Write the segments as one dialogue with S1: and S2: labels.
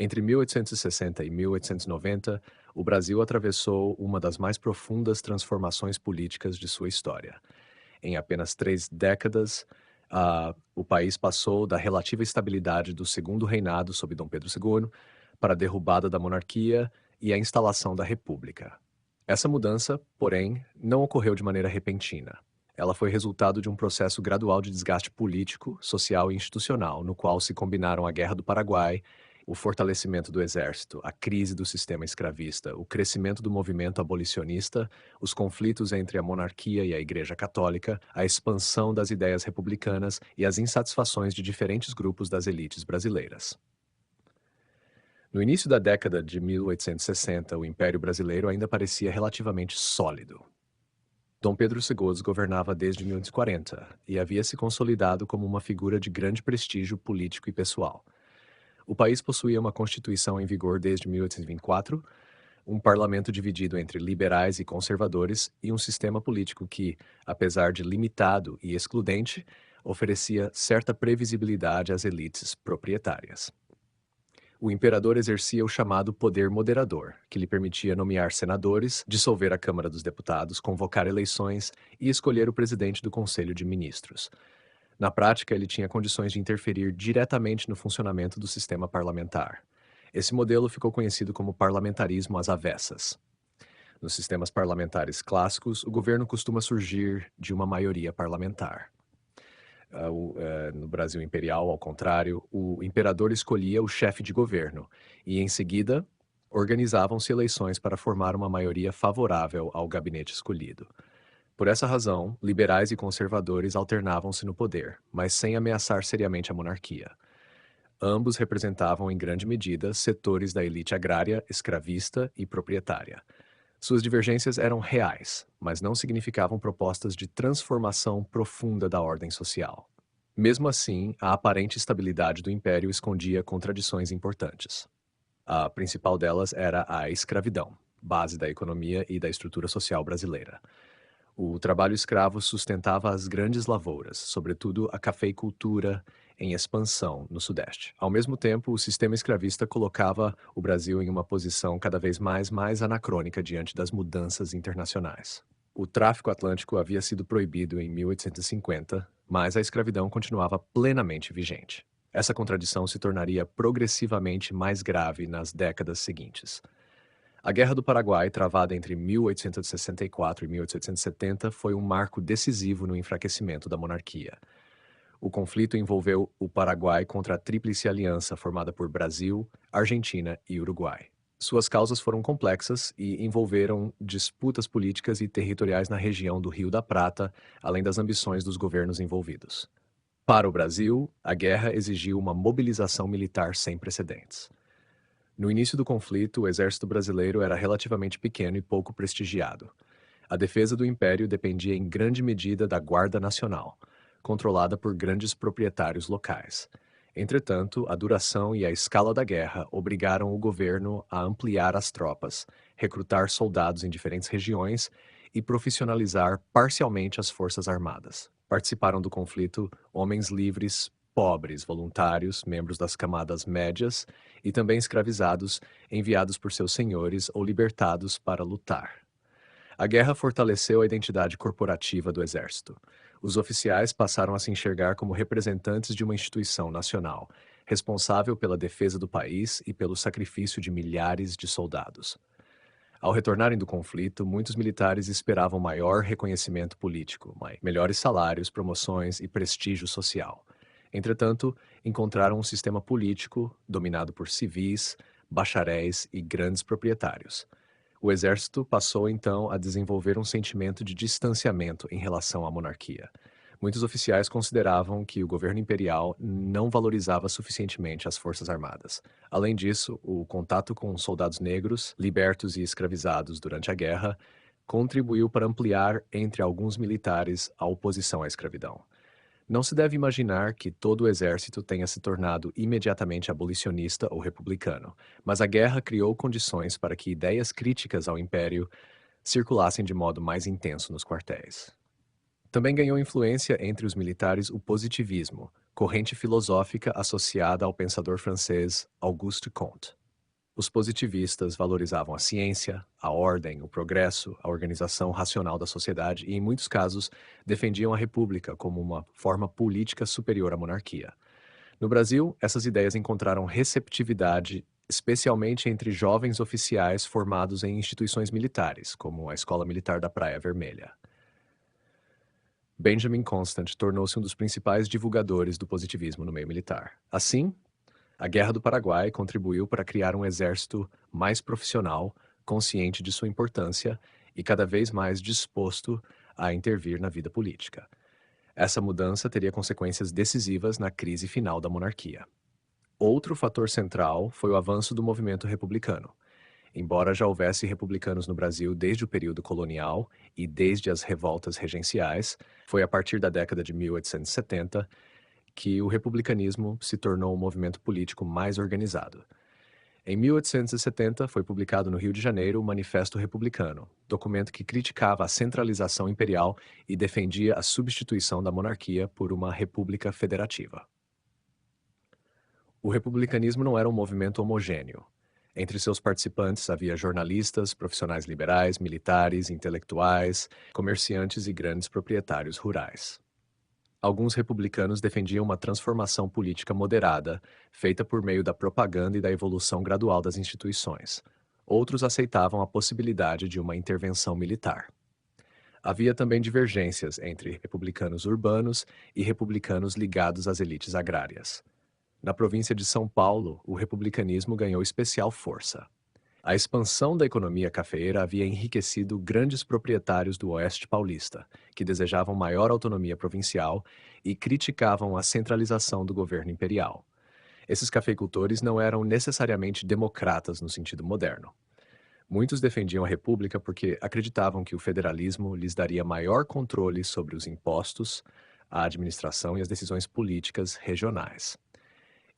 S1: Entre 1860 e 1890, o Brasil atravessou uma das mais profundas transformações políticas de sua história. Em apenas 3 décadas, o país passou da relativa estabilidade do segundo reinado sob Dom Pedro II para a derrubada da monarquia e a instalação da República. Essa mudança, porém, não ocorreu de maneira repentina. Ela foi resultado de um processo gradual de desgaste político, social e institucional, no qual se combinaram a Guerra do Paraguai, o fortalecimento do exército, a crise do sistema escravista, o crescimento do movimento abolicionista, os conflitos entre a monarquia e a Igreja Católica, a expansão das ideias republicanas e as insatisfações de diferentes grupos das elites brasileiras. No início da década de 1860, o Império Brasileiro ainda parecia relativamente sólido. Dom Pedro II governava desde 1840 e havia se consolidado como uma figura de grande prestígio político e pessoal. O país possuía uma constituição em vigor desde 1824, um parlamento dividido entre liberais e conservadores e um sistema político que, apesar de limitado e excludente, oferecia certa previsibilidade às elites proprietárias. O imperador exercia o chamado poder moderador, que lhe permitia nomear senadores, dissolver a Câmara dos Deputados, convocar eleições e escolher o presidente do Conselho de Ministros. Na prática, ele tinha condições de interferir diretamente no funcionamento do sistema parlamentar. Esse modelo ficou conhecido como parlamentarismo às avessas. Nos sistemas parlamentares clássicos, o governo costuma surgir de uma maioria parlamentar. No Brasil imperial, ao contrário, o imperador escolhia o chefe de governo e, em seguida, organizavam-se eleições para formar uma maioria favorável ao gabinete escolhido. Por essa razão, liberais e conservadores alternavam-se no poder, mas sem ameaçar seriamente a monarquia. Ambos representavam, em grande medida, setores da elite agrária, escravista e proprietária. Suas divergências eram reais, mas não significavam propostas de transformação profunda da ordem social. Mesmo assim, a aparente estabilidade do império escondia contradições importantes. A principal delas era a escravidão, base da economia e da estrutura social brasileira. O trabalho escravo sustentava as grandes lavouras, sobretudo a cafeicultura em expansão no Sudeste. Ao mesmo tempo, o sistema escravista colocava o Brasil em uma posição cada vez mais anacrônica diante das mudanças internacionais. O tráfico atlântico havia sido proibido em 1850, mas a escravidão continuava plenamente vigente. Essa contradição se tornaria progressivamente mais grave nas décadas seguintes. A Guerra do Paraguai, travada entre 1864 e 1870, foi um marco decisivo no enfraquecimento da monarquia. O conflito envolveu o Paraguai contra a Tríplice Aliança formada por Brasil, Argentina e Uruguai. Suas causas foram complexas e envolveram disputas políticas e territoriais na região do Rio da Prata, além das ambições dos governos envolvidos. Para o Brasil, a guerra exigiu uma mobilização militar sem precedentes. No início do conflito, o exército brasileiro era relativamente pequeno e pouco prestigiado. A defesa do império dependia em grande medida da Guarda Nacional, controlada por grandes proprietários locais. Entretanto, a duração e a escala da guerra obrigaram o governo a ampliar as tropas, recrutar soldados em diferentes regiões e profissionalizar parcialmente as forças armadas. Participaram do conflito homens livres, pobres, voluntários, membros das camadas médias e também escravizados, enviados por seus senhores ou libertados para lutar. A guerra fortaleceu a identidade corporativa do exército. Os oficiais passaram a se enxergar como representantes de uma instituição nacional, responsável pela defesa do país e pelo sacrifício de milhares de soldados. Ao retornarem do conflito, muitos militares esperavam maior reconhecimento político, melhores salários, promoções e prestígio social. Entretanto, encontraram um sistema político dominado por civis, bacharéis e grandes proprietários. O exército passou então a desenvolver um sentimento de distanciamento em relação à monarquia. Muitos oficiais consideravam que o governo imperial não valorizava suficientemente as forças armadas. Além disso, o contato com soldados negros, libertos e escravizados durante a guerra, contribuiu para ampliar entre alguns militares a oposição à escravidão. Não se deve imaginar que todo o exército tenha se tornado imediatamente abolicionista ou republicano, mas a guerra criou condições para que ideias críticas ao império circulassem de modo mais intenso nos quartéis. Também ganhou influência entre os militares o positivismo, corrente filosófica associada ao pensador francês Auguste Comte. Os positivistas valorizavam a ciência, a ordem, o progresso, a organização racional da sociedade e, em muitos casos, defendiam a república como uma forma política superior à monarquia. No Brasil, essas ideias encontraram receptividade, especialmente entre jovens oficiais formados em instituições militares, como a Escola Militar da Praia Vermelha. Benjamin Constant tornou-se um dos principais divulgadores do positivismo no meio militar. Assim, a Guerra do Paraguai contribuiu para criar um exército mais profissional, consciente de sua importância e cada vez mais disposto a intervir na vida política. Essa mudança teria consequências decisivas na crise final da monarquia. Outro fator central foi o avanço do movimento republicano. Embora já houvesse republicanos no Brasil desde o período colonial e desde as revoltas regenciais, foi a partir da década de 1870 que o republicanismo se tornou um movimento político mais organizado. Em 1870, foi publicado no Rio de Janeiro o Manifesto Republicano, documento que criticava a centralização imperial e defendia a substituição da monarquia por uma república federativa. O republicanismo não era um movimento homogêneo. Entre seus participantes havia jornalistas, profissionais liberais, militares, intelectuais, comerciantes e grandes proprietários rurais. Alguns republicanos defendiam uma transformação política moderada, feita por meio da propaganda e da evolução gradual das instituições. Outros aceitavam a possibilidade de uma intervenção militar. Havia também divergências entre republicanos urbanos e republicanos ligados às elites agrárias. Na província de São Paulo, o republicanismo ganhou especial força. A expansão da economia cafeeira havia enriquecido grandes proprietários do Oeste paulista, que desejavam maior autonomia provincial e criticavam a centralização do governo imperial. Esses cafeicultores não eram necessariamente democratas no sentido moderno. Muitos defendiam a república porque acreditavam que o federalismo lhes daria maior controle sobre os impostos, a administração e as decisões políticas regionais.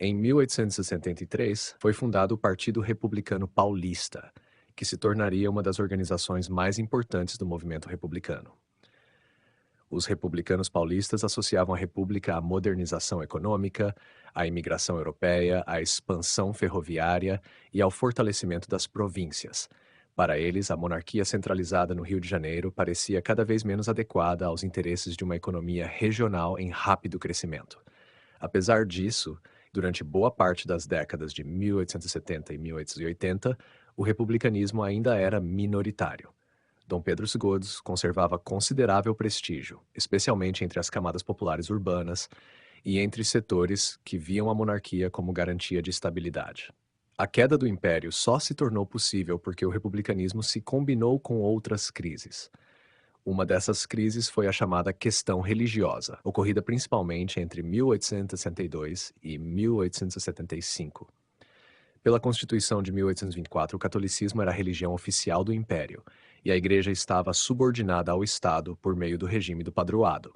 S1: Em 1873, foi fundado o Partido Republicano Paulista, que se tornaria uma das organizações mais importantes do movimento republicano. Os republicanos paulistas associavam a república à modernização econômica, à imigração europeia, à expansão ferroviária e ao fortalecimento das províncias. Para eles, a monarquia centralizada no Rio de Janeiro parecia cada vez menos adequada aos interesses de uma economia regional em rápido crescimento. Apesar disso, durante boa parte das décadas de 1870 e 1880, o republicanismo ainda era minoritário. Dom Pedro II conservava considerável prestígio, especialmente entre as camadas populares urbanas e entre setores que viam a monarquia como garantia de estabilidade. A queda do império só se tornou possível porque o republicanismo se combinou com outras crises. Uma dessas crises foi a chamada questão religiosa, ocorrida principalmente entre 1862 e 1875. Pela Constituição de 1824, o catolicismo era a religião oficial do Império, e a Igreja estava subordinada ao Estado por meio do regime do padroado.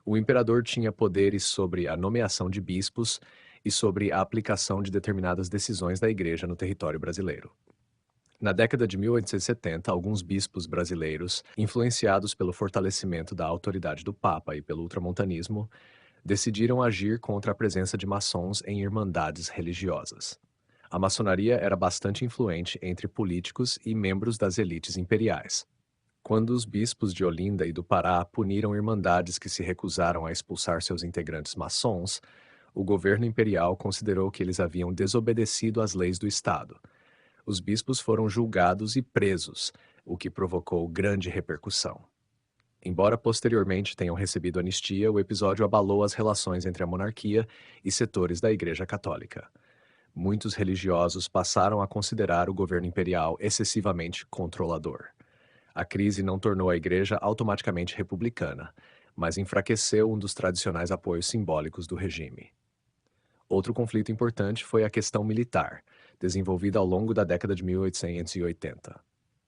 S1: O imperador tinha poderes sobre a nomeação de bispos e sobre a aplicação de determinadas decisões da Igreja no território brasileiro. Na década de 1870, alguns bispos brasileiros, influenciados pelo fortalecimento da autoridade do Papa e pelo ultramontanismo, decidiram agir contra a presença de maçons em irmandades religiosas. A maçonaria era bastante influente entre políticos e membros das elites imperiais. Quando os bispos de Olinda e do Pará puniram irmandades que se recusaram a expulsar seus integrantes maçons, o governo imperial considerou que eles haviam desobedecido às leis do Estado. Os bispos foram julgados e presos, o que provocou grande repercussão. Embora posteriormente tenham recebido anistia, o episódio abalou as relações entre a monarquia e setores da Igreja Católica. Muitos religiosos passaram a considerar o governo imperial excessivamente controlador. A crise não tornou a Igreja automaticamente republicana, mas enfraqueceu um dos tradicionais apoios simbólicos do regime. Outro conflito importante foi a questão militar, desenvolvida ao longo da década de 1880.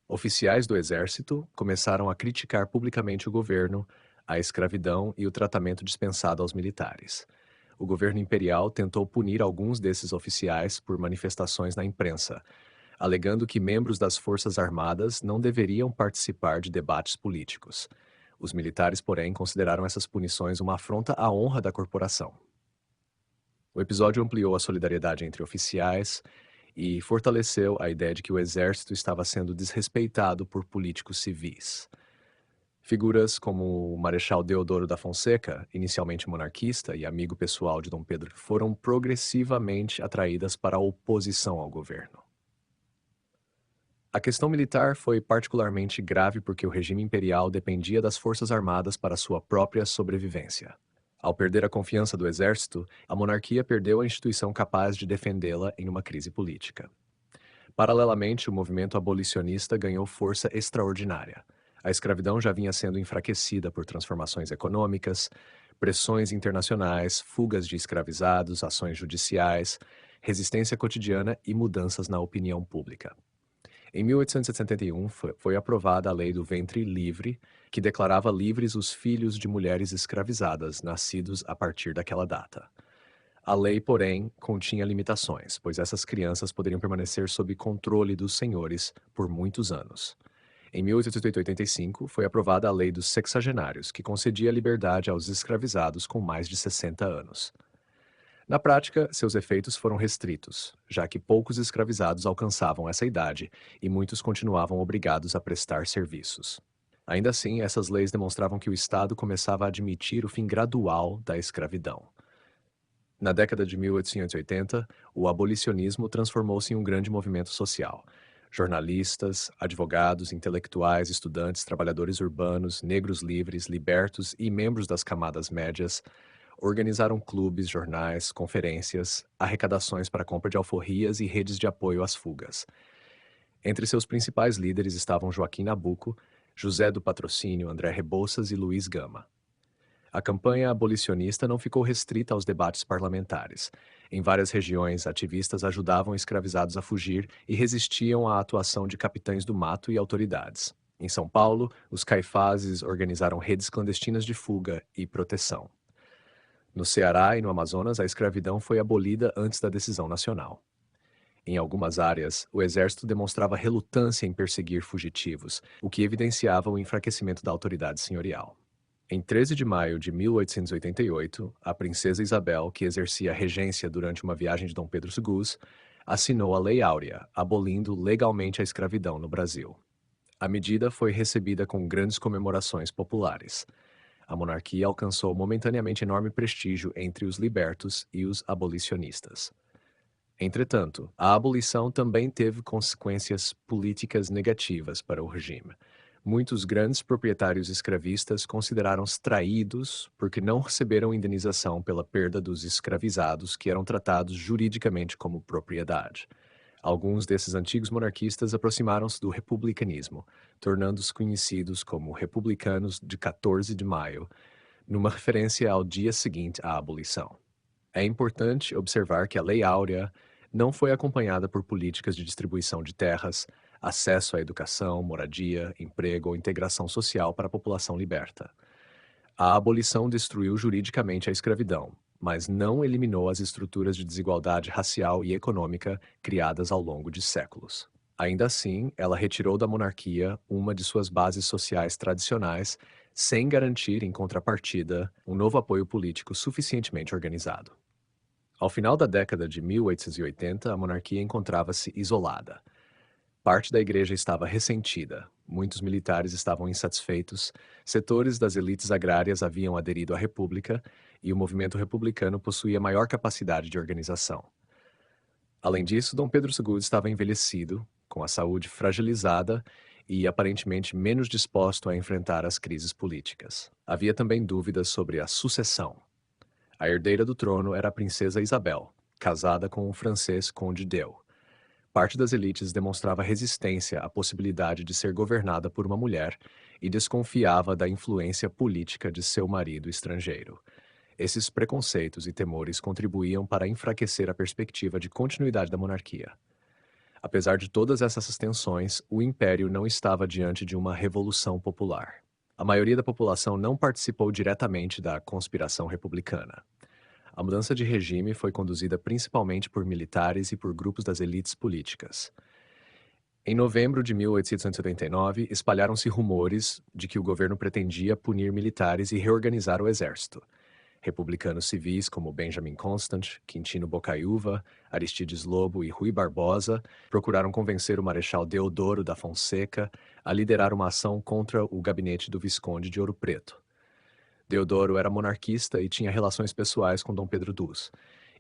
S1: Oficiais do exército começaram a criticar publicamente o governo, a escravidão e o tratamento dispensado aos militares. O governo imperial tentou punir alguns desses oficiais por manifestações na imprensa, alegando que membros das Forças Armadas não deveriam participar de debates políticos. Os militares, porém, consideraram essas punições uma afronta à honra da corporação. O episódio ampliou a solidariedade entre oficiais e fortaleceu a ideia de que o exército estava sendo desrespeitado por políticos civis. Figuras como o Marechal Deodoro da Fonseca, inicialmente monarquista e amigo pessoal de Dom Pedro, foram progressivamente atraídas para a oposição ao governo. A questão militar foi particularmente grave porque o regime imperial dependia das forças armadas para sua própria sobrevivência. Ao perder a confiança do exército, a monarquia perdeu a instituição capaz de defendê-la em uma crise política. Paralelamente, o movimento abolicionista ganhou força extraordinária. A escravidão já vinha sendo enfraquecida por transformações econômicas, pressões internacionais, fugas de escravizados, ações judiciais, resistência cotidiana e mudanças na opinião pública. Em 1871, foi aprovada a Lei do Ventre Livre, que declarava livres os filhos de mulheres escravizadas, nascidos a partir daquela data. A lei, porém, continha limitações, pois essas crianças poderiam permanecer sob controle dos senhores por muitos anos. Em 1885, foi aprovada a Lei dos Sexagenários, que concedia liberdade aos escravizados com mais de 60 anos. Na prática, seus efeitos foram restritos, já que poucos escravizados alcançavam essa idade e muitos continuavam obrigados a prestar serviços. Ainda assim, essas leis demonstravam que o Estado começava a admitir o fim gradual da escravidão. Na década de 1880, o abolicionismo transformou-se em um grande movimento social. Jornalistas, advogados, intelectuais, estudantes, trabalhadores urbanos, negros livres, libertos e membros das camadas médias organizaram clubes, jornais, conferências, arrecadações para a compra de alforrias e redes de apoio às fugas. Entre seus principais líderes estavam Joaquim Nabuco, José do Patrocínio, André Rebouças e Luiz Gama. A campanha abolicionista não ficou restrita aos debates parlamentares. Em várias regiões, ativistas ajudavam escravizados a fugir e resistiam à atuação de capitães do mato e autoridades. Em São Paulo, os caifazes organizaram redes clandestinas de fuga e proteção. No Ceará e no Amazonas, a escravidão foi abolida antes da decisão nacional. Em algumas áreas, o exército demonstrava relutância em perseguir fugitivos, o que evidenciava o enfraquecimento da autoridade senhorial. Em 13 de maio de 1888, a princesa Isabel, que exercia a regência durante uma viagem de Dom Pedro II, assinou a Lei Áurea, abolindo legalmente a escravidão no Brasil. A medida foi recebida com grandes comemorações populares. A monarquia alcançou momentaneamente enorme prestígio entre os libertos e os abolicionistas. Entretanto, a abolição também teve consequências políticas negativas para o regime. Muitos grandes proprietários escravistas consideraram-se traídos porque não receberam indenização pela perda dos escravizados que eram tratados juridicamente como propriedade. Alguns desses antigos monarquistas aproximaram-se do republicanismo, tornando-se conhecidos como republicanos de 14 de maio, numa referência ao dia seguinte à abolição. É importante observar que a Lei Áurea não foi acompanhada por políticas de distribuição de terras, acesso à educação, moradia, emprego ou integração social para a população liberta. A abolição destruiu juridicamente a escravidão, mas não eliminou as estruturas de desigualdade racial e econômica criadas ao longo de séculos. Ainda assim, ela retirou da monarquia uma de suas bases sociais tradicionais, sem garantir, em contrapartida, um novo apoio político suficientemente organizado. Ao final da década de 1880, a monarquia encontrava-se isolada. Parte da igreja estava ressentida, muitos militares estavam insatisfeitos, setores das elites agrárias haviam aderido à República e o movimento republicano possuía maior capacidade de organização. Além disso, Dom Pedro II estava envelhecido, com a saúde fragilizada e aparentemente menos disposto a enfrentar as crises políticas. Havia também dúvidas sobre a sucessão. A herdeira do trono era a princesa Isabel, casada com o francês Conde d'Eu. Parte das elites demonstrava resistência à possibilidade de ser governada por uma mulher e desconfiava da influência política de seu marido estrangeiro. Esses preconceitos e temores contribuíam para enfraquecer a perspectiva de continuidade da monarquia. Apesar de todas essas tensões, o império não estava diante de uma revolução popular. A maioria da população não participou diretamente da conspiração republicana. A mudança de regime foi conduzida principalmente por militares e por grupos das elites políticas. Em novembro de 1879, espalharam-se rumores de que o governo pretendia punir militares e reorganizar o exército. Republicanos civis como Benjamin Constant, Quintino Bocaiúva, Aristides Lobo e Rui Barbosa procuraram convencer o Marechal Deodoro da Fonseca a liderar uma ação contra o gabinete do Visconde de Ouro Preto. Deodoro era monarquista e tinha relações pessoais com Dom Pedro Dus.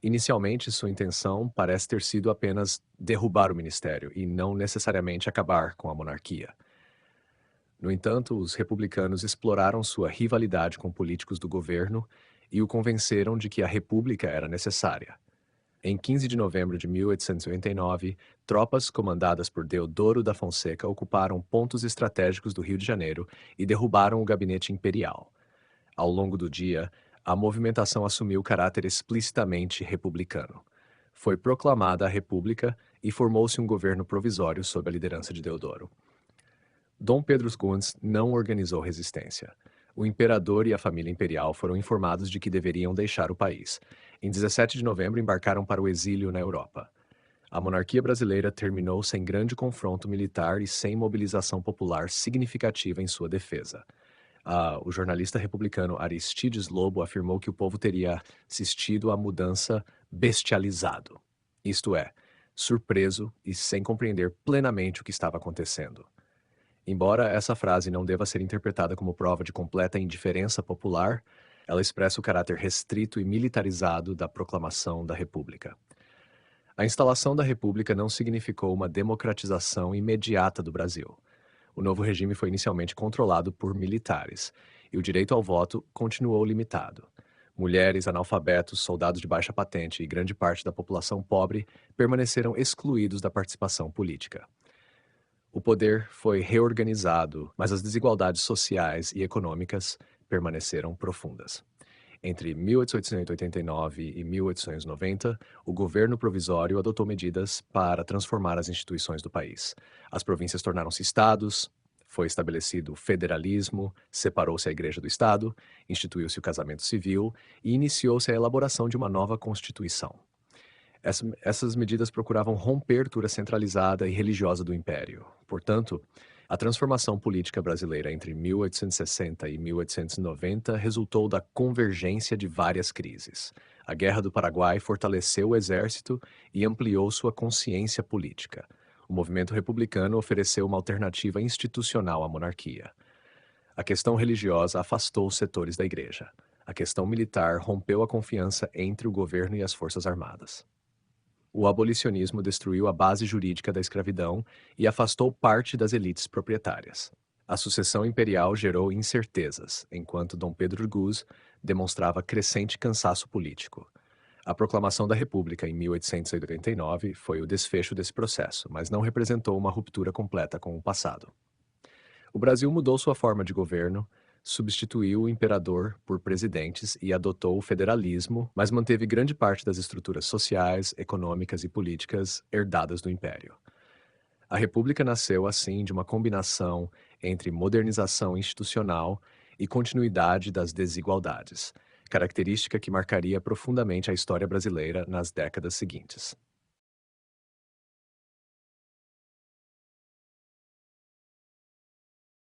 S1: Inicialmente, sua intenção parece ter sido apenas derrubar o ministério e não necessariamente acabar com a monarquia. No entanto, os republicanos exploraram sua rivalidade com políticos do governo e o convenceram de que a república era necessária. Em 15 de novembro de 1889, tropas comandadas por Deodoro da Fonseca ocuparam pontos estratégicos do Rio de Janeiro e derrubaram o gabinete imperial. Ao longo do dia, a movimentação assumiu caráter explicitamente republicano. Foi proclamada a República e formou-se um governo provisório sob a liderança de Deodoro. Dom Pedro Gunz não organizou resistência. O imperador e a família imperial foram informados de que deveriam deixar o país. Em 17 de novembro, embarcaram para o exílio na Europa. A monarquia brasileira terminou sem grande confronto militar e sem mobilização popular significativa em sua defesa. O jornalista republicano Aristides Lobo afirmou que o povo teria assistido à mudança bestializado, isto é, surpreso e sem compreender plenamente o que estava acontecendo. Embora essa frase não deva ser interpretada como prova de completa indiferença popular, ela expressa o caráter restrito e militarizado da proclamação da República. A instalação da República não significou uma democratização imediata do Brasil. O novo regime foi inicialmente controlado por militares, e o direito ao voto continuou limitado. Mulheres, analfabetos, soldados de baixa patente e grande parte da população pobre permaneceram excluídos da participação política. O poder foi reorganizado, mas as desigualdades sociais e econômicas permaneceram profundas. Entre 1889 e 1890, o governo provisório adotou medidas para transformar as instituições do país. As províncias tornaram-se estados, foi estabelecido o federalismo, separou-se a Igreja do Estado, instituiu-se o casamento civil e iniciou-se a elaboração de uma nova Constituição. Essas medidas procuravam romper a estrutura centralizada e religiosa do Império. Portanto, a transformação política brasileira entre 1860 e 1890 resultou da convergência de várias crises. A Guerra do Paraguai fortaleceu o exército e ampliou sua consciência política. O movimento republicano ofereceu uma alternativa institucional à monarquia. A questão religiosa afastou os setores da igreja. A questão militar rompeu a confiança entre o governo e as forças armadas. O abolicionismo destruiu a base jurídica da escravidão e afastou parte das elites proprietárias. A sucessão imperial gerou incertezas, enquanto Dom Pedro Gus demonstrava crescente cansaço político. A proclamação da República em 1889 foi o desfecho desse processo, mas não representou uma ruptura completa com o passado. O Brasil mudou sua forma de governo, substituiu o imperador por presidentes e adotou o federalismo, mas manteve grande parte das estruturas sociais, econômicas e políticas herdadas do Império. A República nasceu, assim, de uma combinação entre modernização institucional e continuidade das desigualdades, característica que marcaria profundamente a história brasileira nas décadas seguintes.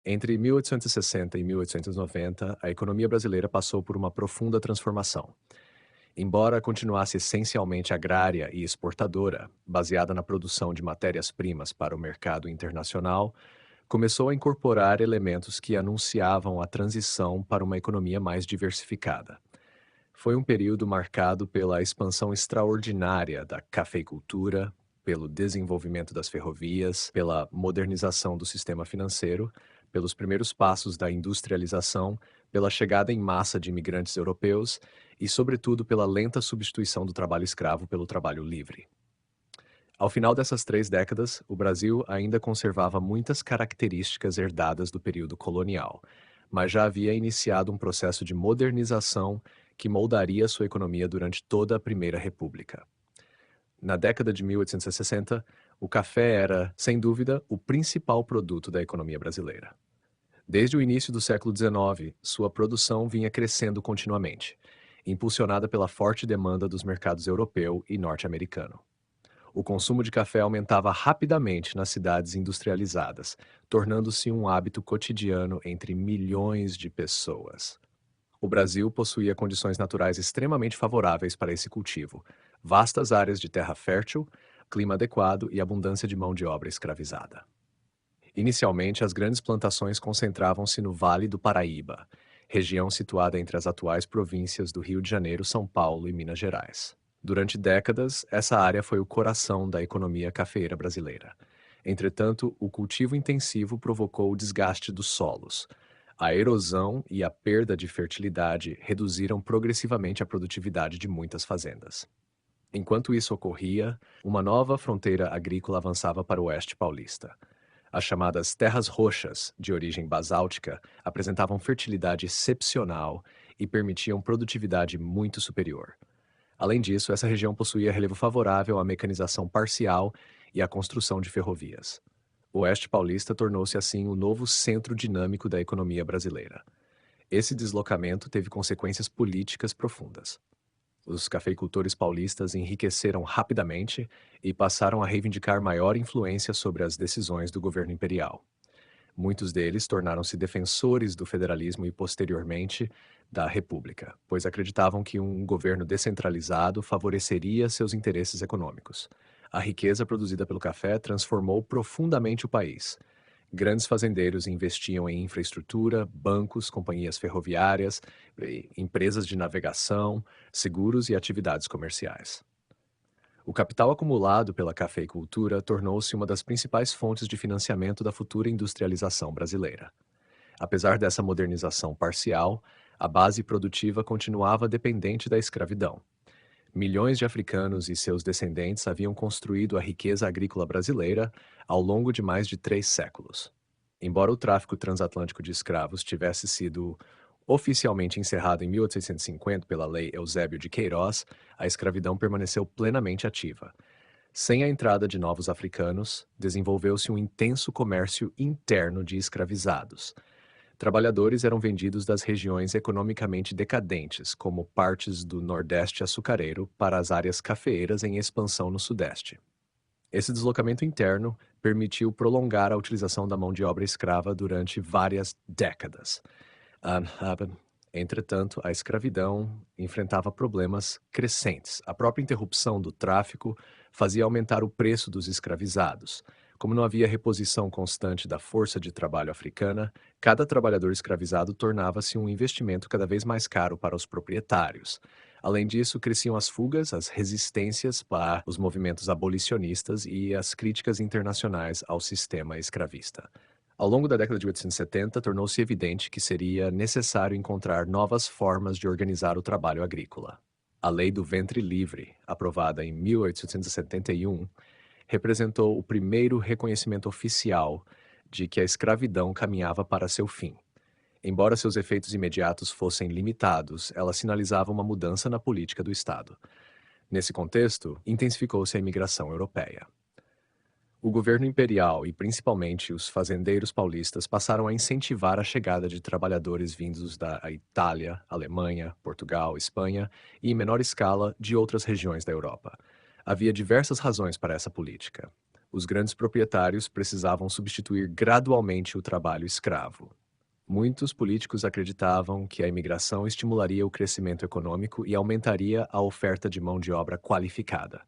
S1: Entre 1860 e 1890, a economia brasileira passou por uma profunda transformação. Embora continuasse essencialmente agrária e exportadora, baseada na produção de matérias-primas para o mercado internacional, começou a incorporar elementos que anunciavam a transição para uma economia mais diversificada. Foi um período marcado pela expansão extraordinária da cafeicultura, pelo desenvolvimento das ferrovias, pela modernização do sistema financeiro, pelos primeiros passos da industrialização, pela chegada em massa de imigrantes europeus e, sobretudo, pela lenta substituição do trabalho escravo pelo trabalho livre. Ao final dessas 3 décadas, o Brasil ainda conservava muitas características herdadas do período colonial, mas já havia iniciado um processo de modernização que moldaria sua economia durante toda a Primeira República. Na década de 1860, o café era, sem dúvida, o principal produto da economia brasileira. Desde o início do século XIX, sua produção vinha crescendo continuamente, impulsionada pela forte demanda dos mercados europeu e norte-americano. O consumo de café aumentava rapidamente nas cidades industrializadas, tornando-se um hábito cotidiano entre milhões de pessoas. O Brasil possuía condições naturais extremamente favoráveis para esse cultivo, vastas áreas de terra fértil, clima adequado e abundância de mão de obra escravizada. Inicialmente, as grandes plantações concentravam-se no Vale do Paraíba, região situada entre as atuais províncias do Rio de Janeiro, São Paulo e Minas Gerais. Durante décadas, essa área foi o coração da economia cafeeira brasileira. Entretanto, o cultivo intensivo provocou o desgaste dos solos. A erosão e a perda de fertilidade reduziram progressivamente a produtividade de muitas fazendas. Enquanto isso ocorria, uma nova fronteira agrícola avançava para o oeste paulista. As chamadas terras roxas, de origem basáltica, apresentavam fertilidade excepcional e permitiam produtividade muito superior. Além disso, essa região possuía relevo favorável à mecanização parcial e à construção de ferrovias. O Oeste Paulista tornou-se assim o novo centro dinâmico da economia brasileira. Esse deslocamento teve consequências políticas profundas. Os cafeicultores paulistas enriqueceram rapidamente e passaram a reivindicar maior influência sobre as decisões do governo imperial. Muitos deles tornaram-se defensores do federalismo e, posteriormente, da República, pois acreditavam que um governo descentralizado favoreceria seus interesses econômicos. A riqueza produzida pelo café transformou profundamente o país. Grandes fazendeiros investiam em infraestrutura, bancos, companhias ferroviárias, empresas de navegação, seguros e atividades comerciais. O capital acumulado pela cafeicultura tornou-se uma das principais fontes de financiamento da futura industrialização brasileira. Apesar dessa modernização parcial, a base produtiva continuava dependente da escravidão. Milhões de africanos e seus descendentes haviam construído a riqueza agrícola brasileira ao longo de mais de 3 séculos. Embora o tráfico transatlântico de escravos tivesse sido oficialmente encerrado em 1850 pela Lei Eusébio de Queiroz, a escravidão permaneceu plenamente ativa. Sem a entrada de novos africanos, desenvolveu-se um intenso comércio interno de escravizados. Trabalhadores eram vendidos das regiões economicamente decadentes, como partes do Nordeste açucareiro, para as áreas cafeeiras em expansão no Sudeste. Esse deslocamento interno permitiu prolongar a utilização da mão de obra escrava durante várias décadas. Entretanto, a escravidão enfrentava problemas crescentes. A própria interrupção do tráfico fazia aumentar o preço dos escravizados. Como não havia reposição constante da força de trabalho africana, cada trabalhador escravizado tornava-se um investimento cada vez mais caro para os proprietários. Além disso, cresciam as fugas, as resistências para os movimentos abolicionistas e as críticas internacionais ao sistema escravista. Ao longo da década de 1870, tornou-se evidente que seria necessário encontrar novas formas de organizar o trabalho agrícola. A Lei do Ventre Livre, aprovada em 1871, representou o primeiro reconhecimento oficial de que a escravidão caminhava para seu fim. Embora seus efeitos imediatos fossem limitados, ela sinalizava uma mudança na política do Estado. Nesse contexto, intensificou-se a imigração europeia. O governo imperial e principalmente os fazendeiros paulistas passaram a incentivar a chegada de trabalhadores vindos da Itália, Alemanha, Portugal, Espanha e, em menor escala, de outras regiões da Europa. Havia diversas razões para essa política. Os grandes proprietários precisavam substituir gradualmente o trabalho escravo. Muitos políticos acreditavam que a imigração estimularia o crescimento econômico e aumentaria a oferta de mão de obra qualificada.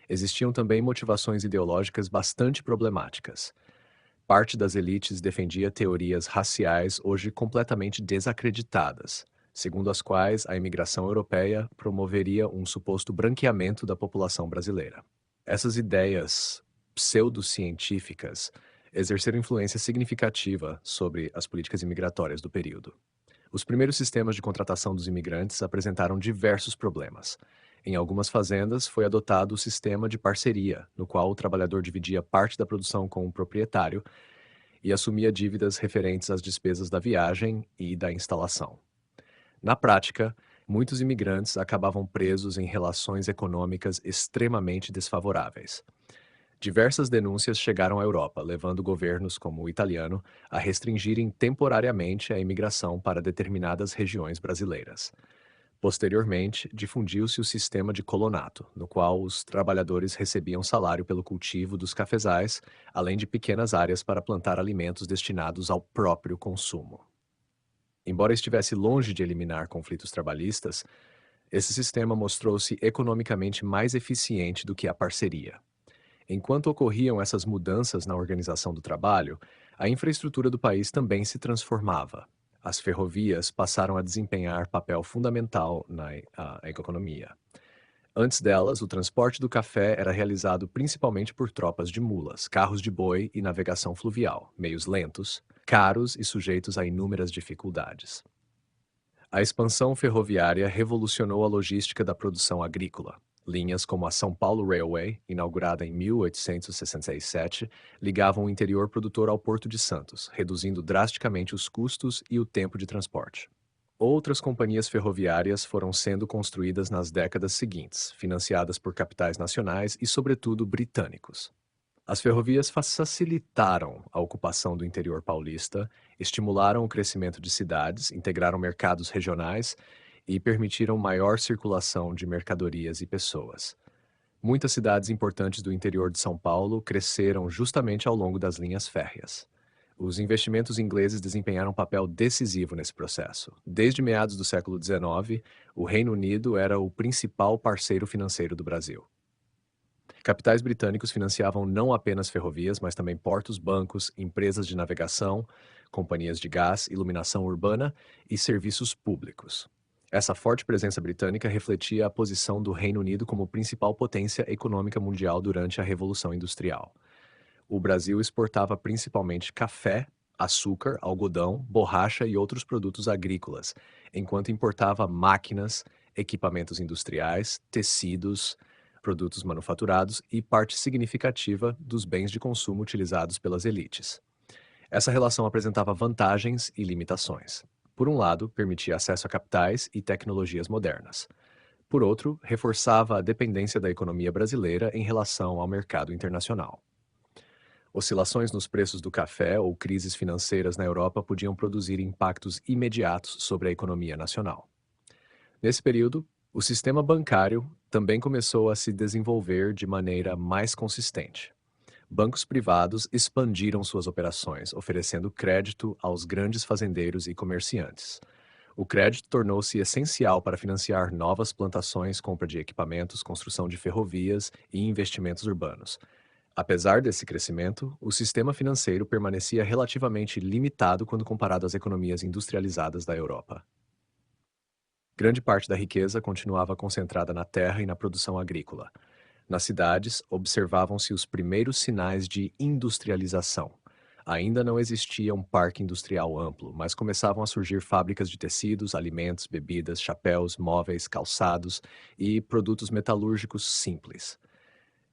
S1: Existiam também motivações ideológicas bastante problemáticas. Parte das elites defendia teorias raciais hoje completamente desacreditadas, segundo as quais a imigração europeia promoveria um suposto branqueamento da população brasileira. Essas ideias pseudocientíficas exerceram influência significativa sobre as políticas imigratórias do período. Os primeiros sistemas de contratação dos imigrantes apresentaram diversos problemas. Em algumas fazendas, foi adotado o sistema de parceria, no qual o trabalhador dividia parte da produção com o proprietário e assumia dívidas referentes às despesas da viagem e da instalação. Na prática, muitos imigrantes acabavam presos em relações econômicas extremamente desfavoráveis. Diversas denúncias chegaram à Europa, levando governos como o italiano a restringirem temporariamente a imigração para determinadas regiões brasileiras. Posteriormente, difundiu-se o sistema de colonato, no qual os trabalhadores recebiam salário pelo cultivo dos cafezais, além de pequenas áreas para plantar alimentos destinados ao próprio consumo. Embora estivesse longe de eliminar conflitos trabalhistas, esse sistema mostrou-se economicamente mais eficiente do que a parceria. Enquanto ocorriam essas mudanças na organização do trabalho, a infraestrutura do país também se transformava. As ferrovias passaram a desempenhar papel fundamental na economia. Antes delas, o transporte do café era realizado principalmente por tropas de mulas, carros de boi e navegação fluvial, meios lentos, caros e sujeitos a inúmeras dificuldades. A expansão ferroviária revolucionou a logística da produção agrícola. Linhas como a São Paulo Railway, inaugurada em 1867, ligavam o interior produtor ao Porto de Santos, reduzindo drasticamente os custos e o tempo de transporte. Outras companhias ferroviárias foram sendo construídas nas décadas seguintes, financiadas por capitais nacionais e, sobretudo, britânicos. As ferrovias facilitaram a ocupação do interior paulista, estimularam o crescimento de cidades, integraram mercados regionais e permitiram maior circulação de mercadorias e pessoas. Muitas cidades importantes do interior de São Paulo cresceram justamente ao longo das linhas férreas. Os investimentos ingleses desempenharam um papel decisivo nesse processo. Desde meados do século XIX, o Reino Unido era o principal parceiro financeiro do Brasil. Capitais britânicos financiavam não apenas ferrovias, mas também portos, bancos, empresas de navegação, companhias de gás, iluminação urbana e serviços públicos. Essa forte presença britânica refletia a posição do Reino Unido como principal potência econômica mundial durante a Revolução Industrial. O Brasil exportava principalmente café, açúcar, algodão, borracha e outros produtos agrícolas, enquanto importava máquinas, equipamentos industriais, tecidos, produtos manufaturados e parte significativa dos bens de consumo utilizados pelas elites. Essa relação apresentava vantagens e limitações. Por um lado, permitia acesso a capitais e tecnologias modernas. Por outro, reforçava a dependência da economia brasileira em relação ao mercado internacional. Oscilações nos preços do café ou crises financeiras na Europa podiam produzir impactos imediatos sobre a economia nacional. Nesse período, o sistema bancário também começou a se desenvolver de maneira mais consistente. Bancos privados expandiram suas operações, oferecendo crédito aos grandes fazendeiros e comerciantes. O crédito tornou-se essencial para financiar novas plantações, compra de equipamentos, construção de ferrovias e investimentos urbanos. Apesar desse crescimento, o sistema financeiro permanecia relativamente limitado quando comparado às economias industrializadas da Europa. Grande parte da riqueza continuava concentrada na terra e na produção agrícola. Nas cidades, observavam-se os primeiros sinais de industrialização. Ainda não existia um parque industrial amplo, mas começavam a surgir fábricas de tecidos, alimentos, bebidas, chapéus, móveis, calçados e produtos metalúrgicos simples.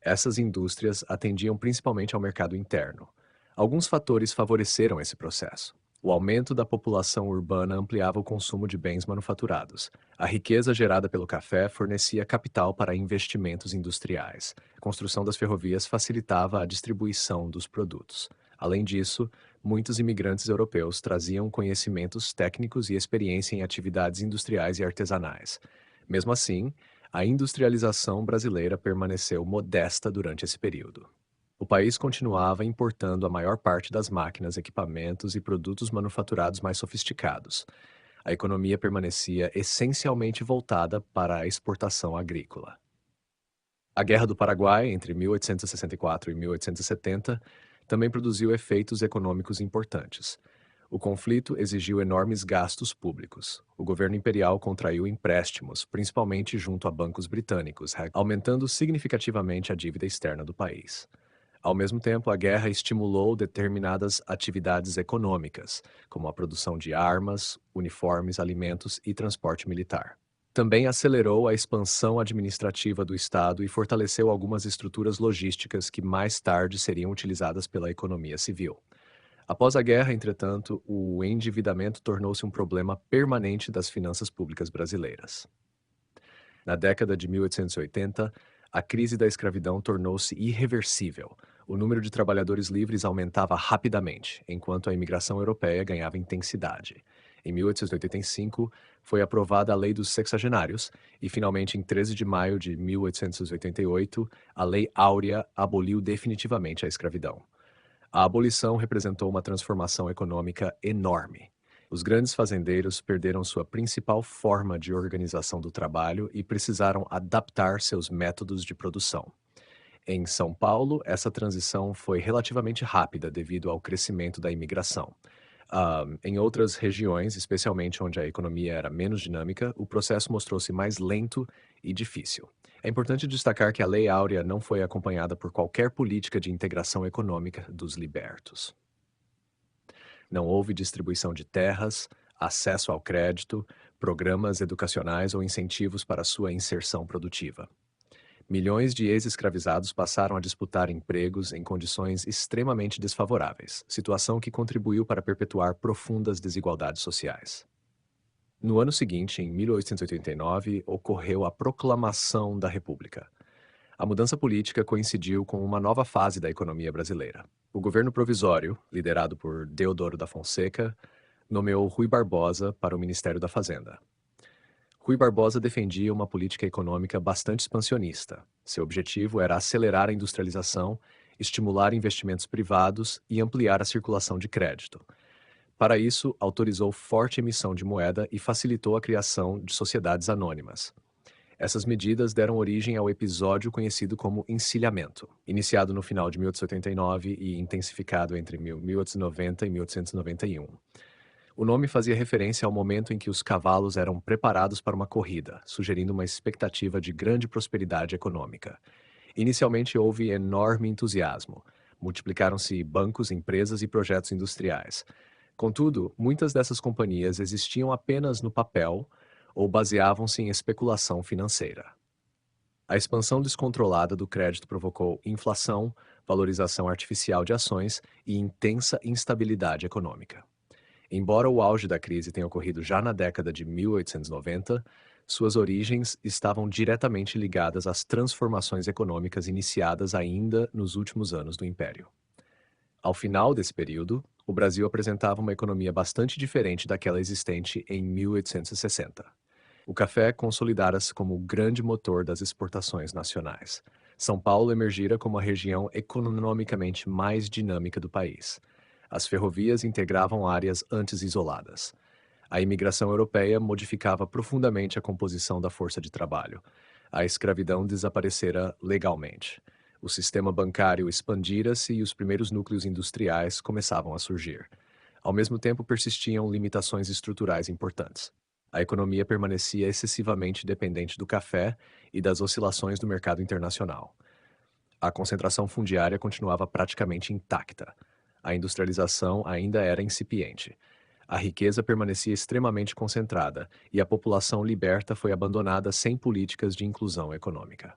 S1: Essas indústrias atendiam principalmente ao mercado interno. Alguns fatores favoreceram esse processo. O aumento da população urbana ampliava o consumo de bens manufaturados. A riqueza gerada pelo café fornecia capital para investimentos industriais. A construção das ferrovias facilitava a distribuição dos produtos. Além disso, muitos imigrantes europeus traziam conhecimentos técnicos e experiência em atividades industriais e artesanais. Mesmo assim, a industrialização brasileira permaneceu modesta durante esse período. O país continuava importando a maior parte das máquinas, equipamentos e produtos manufaturados mais sofisticados. A economia permanecia essencialmente voltada para a exportação agrícola. A Guerra do Paraguai, entre 1864 e 1870, também produziu efeitos econômicos importantes. O conflito exigiu enormes gastos públicos. O governo imperial contraiu empréstimos, principalmente junto a bancos britânicos, aumentando significativamente a dívida externa do país. Ao mesmo tempo, a guerra estimulou determinadas atividades econômicas, como a produção de armas, uniformes, alimentos e transporte militar. Também acelerou a expansão administrativa do Estado e fortaleceu algumas estruturas logísticas que mais tarde seriam utilizadas pela economia civil. Após a guerra, entretanto, o endividamento tornou-se um problema permanente das finanças públicas brasileiras. Na década de 1880, a crise da escravidão tornou-se irreversível. O número de trabalhadores livres aumentava rapidamente, enquanto a imigração europeia ganhava intensidade. Em 1885, foi aprovada a Lei dos Sexagenários e, finalmente, em 13 de maio de 1888, a Lei Áurea aboliu definitivamente a escravidão. A abolição representou uma transformação econômica enorme. Os grandes fazendeiros perderam sua principal forma de organização do trabalho e precisaram adaptar seus métodos de produção. Em São Paulo, essa transição foi relativamente rápida devido ao crescimento da imigração. Em outras regiões, especialmente onde a economia era menos dinâmica, o processo mostrou-se mais lento e difícil. É importante destacar que a Lei Áurea não foi acompanhada por qualquer política de integração econômica dos libertos. Não houve distribuição de terras, acesso ao crédito, programas educacionais ou incentivos para sua inserção produtiva. Milhões de ex-escravizados passaram a disputar empregos em condições extremamente desfavoráveis, situação que contribuiu para perpetuar profundas desigualdades sociais. No ano seguinte, em 1889, ocorreu a Proclamação da República. A mudança política coincidiu com uma nova fase da economia brasileira. O governo provisório, liderado por Deodoro da Fonseca, nomeou Rui Barbosa para o Ministério da Fazenda. Rui Barbosa defendia uma política econômica bastante expansionista. Seu objetivo era acelerar a industrialização, estimular investimentos privados e ampliar a circulação de crédito. Para isso, autorizou forte emissão de moeda e facilitou a criação de sociedades anônimas. Essas medidas deram origem ao episódio conhecido como encilhamento, iniciado no final de 1889 e intensificado entre 1890 e 1891. O nome fazia referência ao momento em que os cavalos eram preparados para uma corrida, sugerindo uma expectativa de grande prosperidade econômica. Inicialmente houve enorme entusiasmo. Multiplicaram-se bancos, empresas e projetos industriais. Contudo, muitas dessas companhias existiam apenas no papel ou baseavam-se em especulação financeira. A expansão descontrolada do crédito provocou inflação, valorização artificial de ações e intensa instabilidade econômica. Embora o auge da crise tenha ocorrido já na década de 1890, suas origens estavam diretamente ligadas às transformações econômicas iniciadas ainda nos últimos anos do Império. Ao final desse período, o Brasil apresentava uma economia bastante diferente daquela existente em 1860. O café consolidara-se como o grande motor das exportações nacionais. São Paulo emergira como a região economicamente mais dinâmica do país. As ferrovias integravam áreas antes isoladas. A imigração europeia modificava profundamente a composição da força de trabalho. A escravidão desaparecera legalmente. O sistema bancário expandira-se e os primeiros núcleos industriais começavam a surgir. Ao mesmo tempo, persistiam limitações estruturais importantes. A economia permanecia excessivamente dependente do café e das oscilações do mercado internacional. A concentração fundiária continuava praticamente intacta. A industrialização ainda era incipiente. A riqueza permanecia extremamente concentrada e a população liberta foi abandonada sem políticas de inclusão econômica.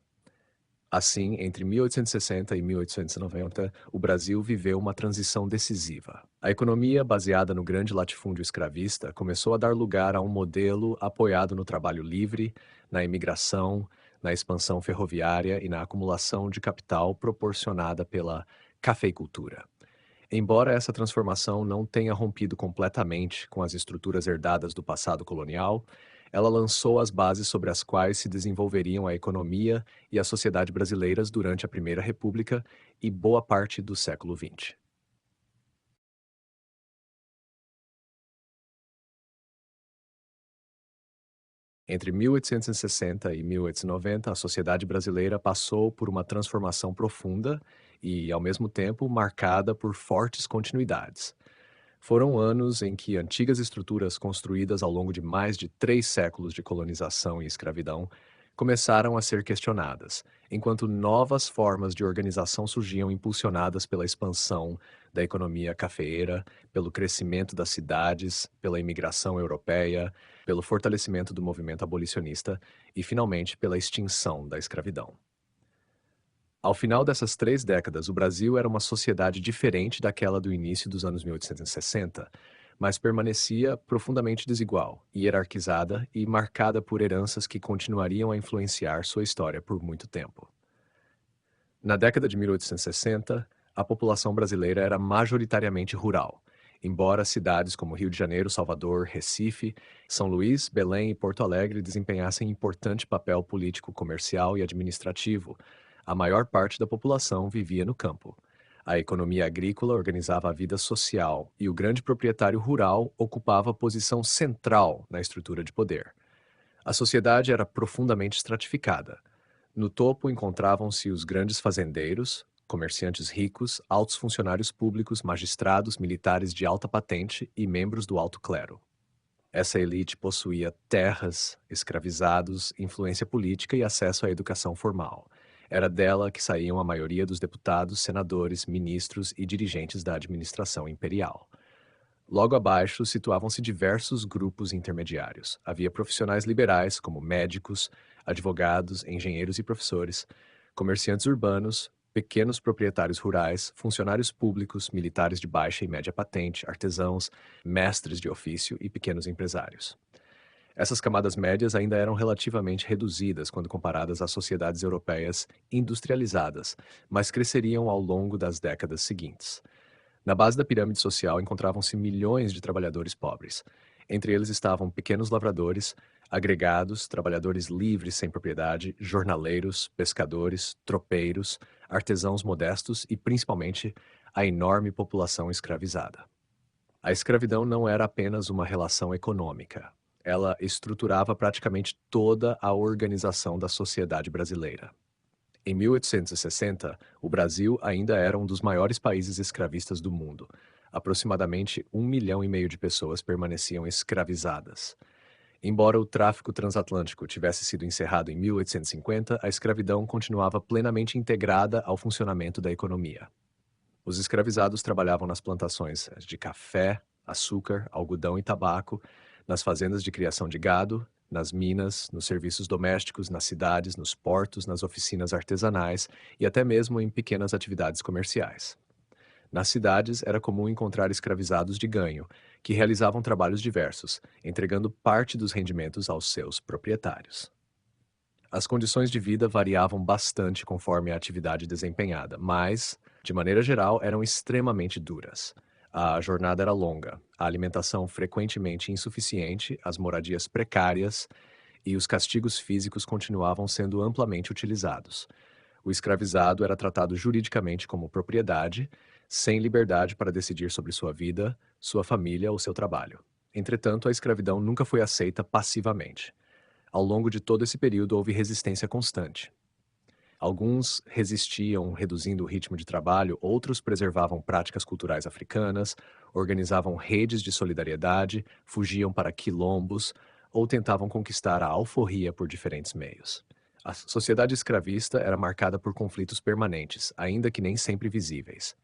S1: Assim, entre 1860 e 1890, o Brasil viveu uma transição decisiva. A economia, baseada no grande latifúndio escravista, começou a dar lugar a um modelo apoiado no trabalho livre, na imigração, na expansão ferroviária e na acumulação de capital proporcionada pela cafeicultura. Embora essa transformação não tenha rompido completamente com as estruturas herdadas do passado colonial, ela lançou as bases sobre as quais se desenvolveriam a economia e a sociedade brasileiras durante a Primeira República e boa parte do século XX. Entre 1860 e 1890, a sociedade brasileira passou por uma transformação profunda e, ao mesmo tempo, marcada por fortes continuidades. Foram anos em que antigas estruturas construídas ao longo de mais de 3 séculos de colonização e escravidão começaram a ser questionadas, enquanto novas formas de organização surgiam impulsionadas pela expansão da economia cafeeira, pelo crescimento das cidades, pela imigração europeia, pelo fortalecimento do movimento abolicionista e, finalmente, pela extinção da escravidão. Ao final dessas 3 décadas, o Brasil era uma sociedade diferente daquela do início dos anos 1860, mas permanecia profundamente desigual, hierarquizada e marcada por heranças que continuariam a influenciar sua história por muito tempo. Na década de 1860, a população brasileira era majoritariamente rural, embora cidades como Rio de Janeiro, Salvador, Recife, São Luís, Belém e Porto Alegre desempenhassem importante papel político, comercial e administrativo. A maior parte da população vivia no campo. A economia agrícola organizava a vida social e o grande proprietário rural ocupava posição central na estrutura de poder. A sociedade era profundamente estratificada. No topo encontravam-se os grandes fazendeiros, comerciantes ricos, altos funcionários públicos, magistrados, militares de alta patente e membros do alto clero. Essa elite possuía terras, escravizados, influência política e acesso à educação formal. Era dela que saíam a maioria dos deputados, senadores, ministros e dirigentes da administração imperial. Logo abaixo situavam-se diversos grupos intermediários. Havia profissionais liberais, como médicos, advogados, engenheiros e professores, comerciantes urbanos, pequenos proprietários rurais, funcionários públicos, militares de baixa e média patente, artesãos, mestres de ofício e pequenos empresários. Essas camadas médias ainda eram relativamente reduzidas quando comparadas às sociedades europeias industrializadas, mas cresceriam ao longo das décadas seguintes. Na base da pirâmide social encontravam-se milhões de trabalhadores pobres. Entre eles estavam pequenos lavradores, agregados, trabalhadores livres sem propriedade, jornaleiros, pescadores, tropeiros, artesãos modestos e, principalmente, a enorme população escravizada. A escravidão não era apenas uma relação econômica. Ela estruturava praticamente toda a organização da sociedade brasileira. Em 1860, o Brasil ainda era um dos maiores países escravistas do mundo. Aproximadamente 1,5 milhão de pessoas permaneciam escravizadas. Embora o tráfico transatlântico tivesse sido encerrado em 1850, a escravidão continuava plenamente integrada ao funcionamento da economia. Os escravizados trabalhavam nas plantações de café, açúcar, algodão e tabaco, nas fazendas de criação de gado, nas minas, nos serviços domésticos, nas cidades, nos portos, nas oficinas artesanais e até mesmo em pequenas atividades comerciais. Nas cidades, era comum encontrar escravizados de ganho, que realizavam trabalhos diversos, entregando parte dos rendimentos aos seus proprietários. As condições de vida variavam bastante conforme a atividade desempenhada, mas, de maneira geral, eram extremamente duras. A jornada era longa, a alimentação frequentemente insuficiente, as moradias precárias e os castigos físicos continuavam sendo amplamente utilizados. O escravizado era tratado juridicamente como propriedade, sem liberdade para decidir sobre sua vida, sua família ou seu trabalho. Entretanto, a escravidão nunca foi aceita passivamente. Ao longo de todo esse período houve resistência constante. Alguns resistiam reduzindo o ritmo de trabalho, outros preservavam práticas culturais africanas, organizavam redes de solidariedade, fugiam para quilombos ou tentavam conquistar a alforria por diferentes meios. A sociedade escravista era marcada por conflitos permanentes, ainda que nem sempre visíveis.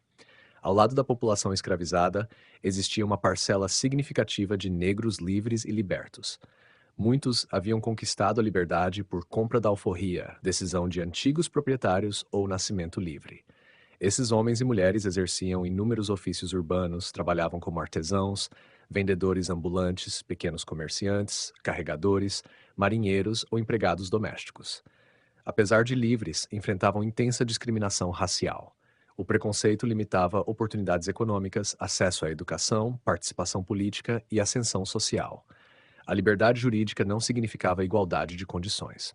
S1: Ao lado da população escravizada, existia uma parcela significativa de negros livres e libertos. Muitos haviam conquistado a liberdade por compra da alforria, decisão de antigos proprietários ou nascimento livre. Esses homens e mulheres exerciam inúmeros ofícios urbanos, trabalhavam como artesãos, vendedores ambulantes, pequenos comerciantes, carregadores, marinheiros ou empregados domésticos. Apesar de livres, enfrentavam intensa discriminação racial. O preconceito limitava oportunidades econômicas, acesso à educação, participação política e ascensão social. A liberdade jurídica não significava igualdade de condições.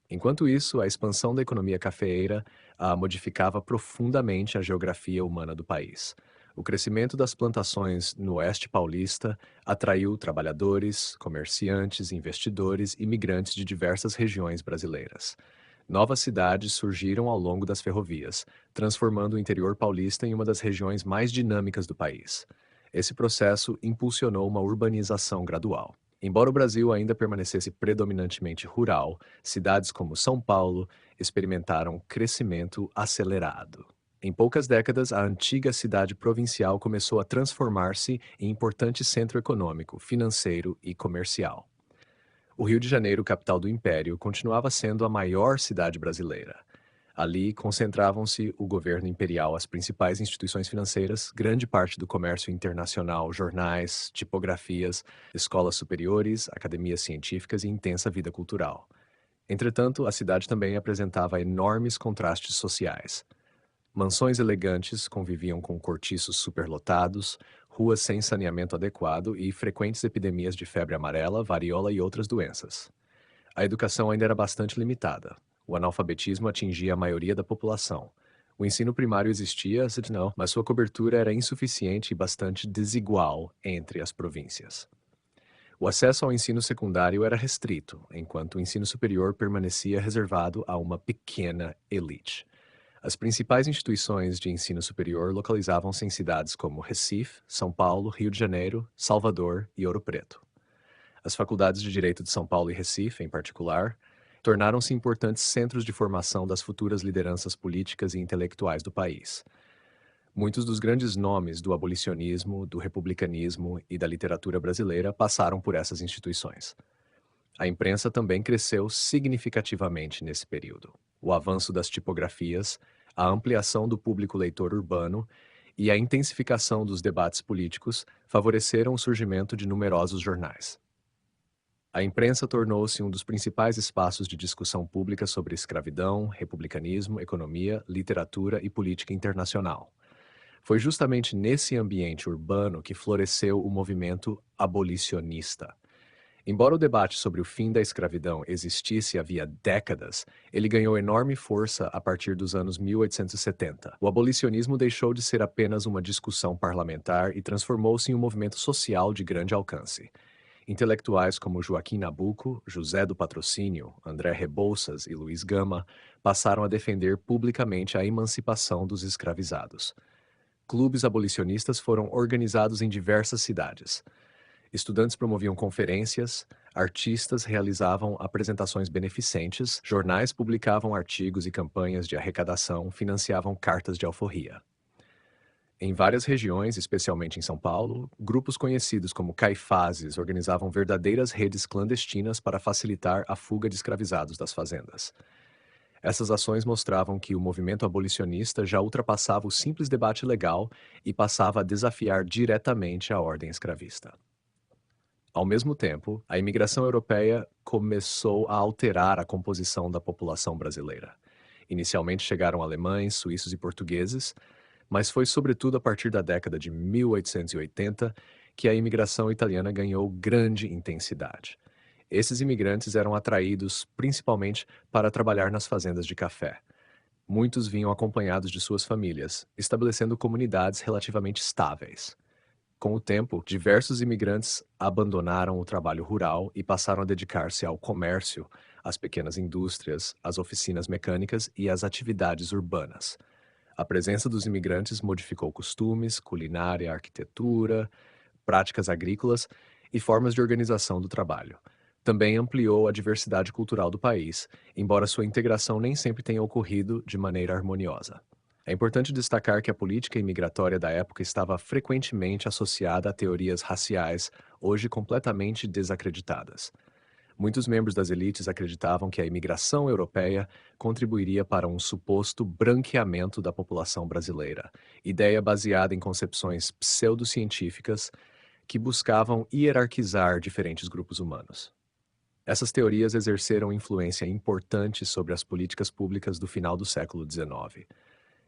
S1: Enquanto isso, a expansão da economia cafeeira modificava profundamente a geografia humana do país. O crescimento das plantações no oeste paulista atraiu trabalhadores, comerciantes, investidores e imigrantes de diversas regiões brasileiras. Novas cidades surgiram ao longo das ferrovias, transformando o interior paulista em uma das regiões mais dinâmicas do país. Esse processo impulsionou uma urbanização gradual. Embora o Brasil ainda permanecesse predominantemente rural, cidades como São Paulo experimentaram crescimento acelerado. Em poucas décadas, a antiga cidade provincial começou a transformar-se em importante centro econômico, financeiro e comercial. O Rio de Janeiro, capital do Império, continuava sendo a maior cidade brasileira. Ali concentravam-se o governo imperial, as principais instituições financeiras, grande parte do comércio internacional, jornais, tipografias, escolas superiores, academias científicas e intensa vida cultural. Entretanto, a cidade também apresentava enormes contrastes sociais. Mansões elegantes conviviam com cortiços superlotados, ruas sem saneamento adequado e frequentes epidemias de febre amarela, varíola e outras doenças. A educação ainda era bastante limitada. O analfabetismo atingia a maioria da população. O ensino primário existia, não, mas sua cobertura era insuficiente e bastante desigual entre as províncias. O acesso ao ensino secundário era restrito, enquanto o ensino superior permanecia reservado a uma pequena elite. As principais instituições de ensino superior localizavam-se em cidades como Recife, São Paulo, Rio de Janeiro, Salvador e Ouro Preto. As faculdades de Direito de São Paulo e Recife, em particular, tornaram-se importantes centros de formação das futuras lideranças políticas e intelectuais do país. Muitos dos grandes nomes do abolicionismo, do republicanismo e da literatura brasileira passaram por essas instituições. A imprensa também cresceu significativamente nesse período. O avanço das tipografias, a ampliação do público leitor urbano e a intensificação dos debates políticos favoreceram o surgimento de numerosos jornais. A imprensa tornou-se um dos principais espaços de discussão pública sobre escravidão, republicanismo, economia, literatura e política internacional. Foi justamente nesse ambiente urbano que floresceu o movimento abolicionista. Embora o debate sobre o fim da escravidão existisse havia décadas, ele ganhou enorme força a partir dos anos 1870. O abolicionismo deixou de ser apenas uma discussão parlamentar e transformou-se em um movimento social de grande alcance. Intelectuais como Joaquim Nabuco, José do Patrocínio, André Rebouças e Luiz Gama passaram a defender publicamente a emancipação dos escravizados. Clubes abolicionistas foram organizados em diversas cidades. Estudantes promoviam conferências, artistas realizavam apresentações beneficentes, jornais publicavam artigos e campanhas de arrecadação, financiavam cartas de alforria. Em várias regiões, especialmente em São Paulo, grupos conhecidos como caifazes organizavam verdadeiras redes clandestinas para facilitar a fuga de escravizados das fazendas. Essas ações mostravam que o movimento abolicionista já ultrapassava o simples debate legal e passava a desafiar diretamente a ordem escravista. Ao mesmo tempo, a imigração europeia começou a alterar a composição da população brasileira. Inicialmente chegaram alemães, suíços e portugueses, mas foi sobretudo a partir da década de 1880 que a imigração italiana ganhou grande intensidade. Esses imigrantes eram atraídos principalmente para trabalhar nas fazendas de café. Muitos vinham acompanhados de suas famílias, estabelecendo comunidades relativamente estáveis. Com o tempo, diversos imigrantes abandonaram o trabalho rural e passaram a dedicar-se ao comércio, às pequenas indústrias, às oficinas mecânicas e às atividades urbanas. A presença dos imigrantes modificou costumes, culinária, arquitetura, práticas agrícolas e formas de organização do trabalho. Também ampliou a diversidade cultural do país, embora sua integração nem sempre tenha ocorrido de maneira harmoniosa. É importante destacar que a política imigratória da época estava frequentemente associada a teorias raciais, hoje completamente desacreditadas. Muitos membros das elites acreditavam que a imigração europeia contribuiria para um suposto branqueamento da população brasileira, ideia baseada em concepções pseudocientíficas que buscavam hierarquizar diferentes grupos humanos. Essas teorias exerceram influência importante sobre as políticas públicas do final do século XIX.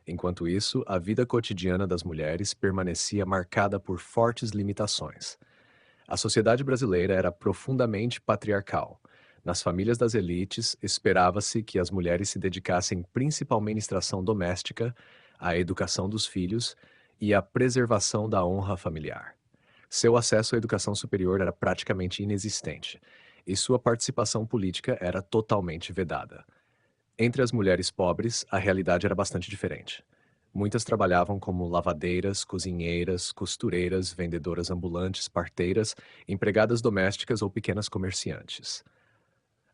S1: Enquanto isso, a vida cotidiana das mulheres permanecia marcada por fortes limitações. A sociedade brasileira era profundamente patriarcal. Nas famílias das elites, esperava-se que as mulheres se dedicassem principalmente à administração doméstica, à educação dos filhos e à preservação da honra familiar. Seu acesso à educação superior era praticamente inexistente, e sua participação política era totalmente vedada. Entre as mulheres pobres, a realidade era bastante diferente. Muitas trabalhavam como lavadeiras, cozinheiras, costureiras, vendedoras ambulantes, parteiras, empregadas domésticas ou pequenas comerciantes.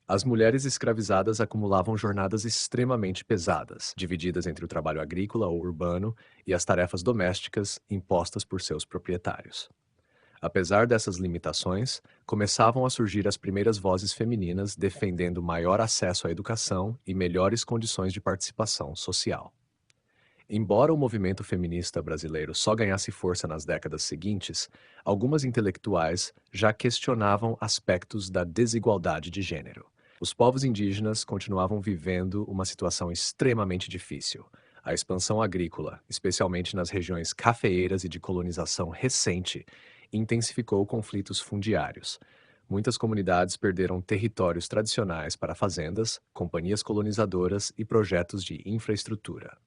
S1: As mulheres escravizadas acumulavam jornadas extremamente pesadas, divididas entre o trabalho agrícola ou urbano e as tarefas domésticas impostas por seus proprietários. Apesar dessas limitações, começavam a surgir as primeiras vozes femininas defendendo maior acesso à educação e melhores condições de participação social. Embora o movimento feminista brasileiro só ganhasse força nas décadas seguintes, algumas intelectuais já questionavam aspectos da desigualdade de gênero. Os povos indígenas continuavam vivendo uma situação extremamente difícil. A expansão agrícola, especialmente nas regiões cafeeiras e de colonização recente, intensificou conflitos fundiários. Muitas comunidades perderam territórios tradicionais para fazendas, companhias colonizadoras e projetos de infraestrutura.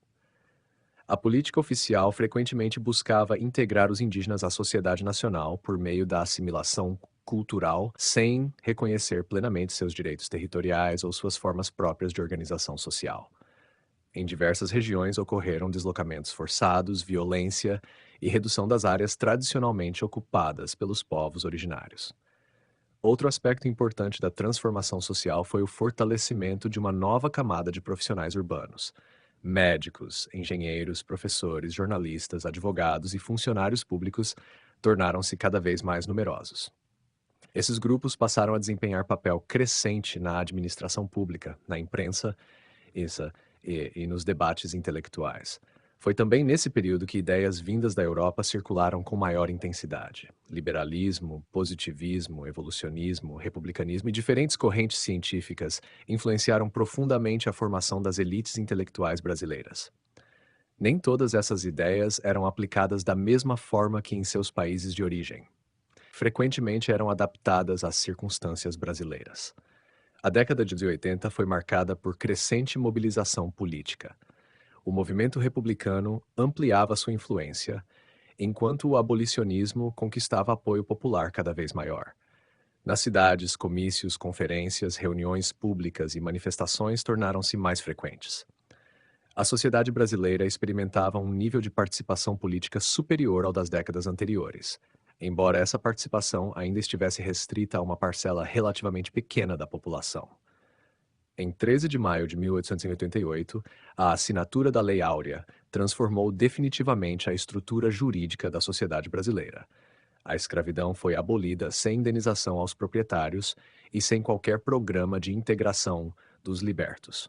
S1: A política oficial frequentemente buscava integrar os indígenas à sociedade nacional por meio da assimilação cultural, sem reconhecer plenamente seus direitos territoriais ou suas formas próprias de organização social. Em diversas regiões ocorreram deslocamentos forçados, violência e redução das áreas tradicionalmente ocupadas pelos povos originários. Outro aspecto importante da transformação social foi o fortalecimento de uma nova camada de profissionais urbanos. Médicos, engenheiros, professores, jornalistas, advogados e funcionários públicos tornaram-se cada vez mais numerosos. Esses grupos passaram a desempenhar papel crescente na administração pública, na imprensa isso, e nos debates intelectuais. Foi também nesse período que ideias vindas da Europa circularam com maior intensidade. Liberalismo, positivismo, evolucionismo, republicanismo e diferentes correntes científicas influenciaram profundamente a formação das elites intelectuais brasileiras. Nem todas essas ideias eram aplicadas da mesma forma que em seus países de origem. Frequentemente eram adaptadas às circunstâncias brasileiras. A década de 80 foi marcada por crescente mobilização política. O movimento republicano ampliava sua influência, enquanto o abolicionismo conquistava apoio popular cada vez maior. Nas cidades, comícios, conferências, reuniões públicas e manifestações tornaram-se mais frequentes. A sociedade brasileira experimentava um nível de participação política superior ao das décadas anteriores, embora essa participação ainda estivesse restrita a uma parcela relativamente pequena da população. Em 13 de maio de 1888, a assinatura da Lei Áurea transformou definitivamente a estrutura jurídica da sociedade brasileira. A escravidão foi abolida sem indenização aos proprietários e sem qualquer programa de integração dos libertos.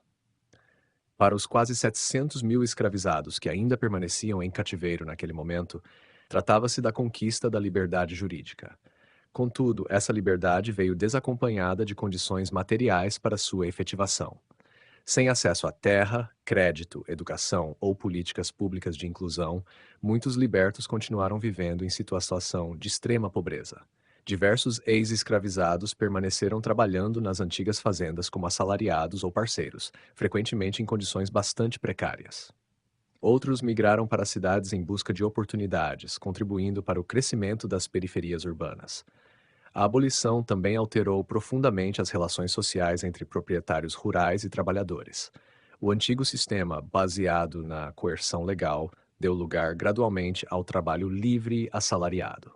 S1: Para os quase 700 mil escravizados que ainda permaneciam em cativeiro naquele momento, tratava-se da conquista da liberdade jurídica. Contudo, essa liberdade veio desacompanhada de condições materiais para sua efetivação. Sem acesso à terra, crédito, educação ou políticas públicas de inclusão, muitos libertos continuaram vivendo em situação de extrema pobreza. Diversos ex-escravizados permaneceram trabalhando nas antigas fazendas como assalariados ou parceiros, frequentemente em condições bastante precárias. Outros migraram para as cidades em busca de oportunidades, contribuindo para o crescimento das periferias urbanas. A abolição também alterou profundamente as relações sociais entre proprietários rurais e trabalhadores. O antigo sistema, baseado na coerção legal, deu lugar gradualmente ao trabalho livre assalariado.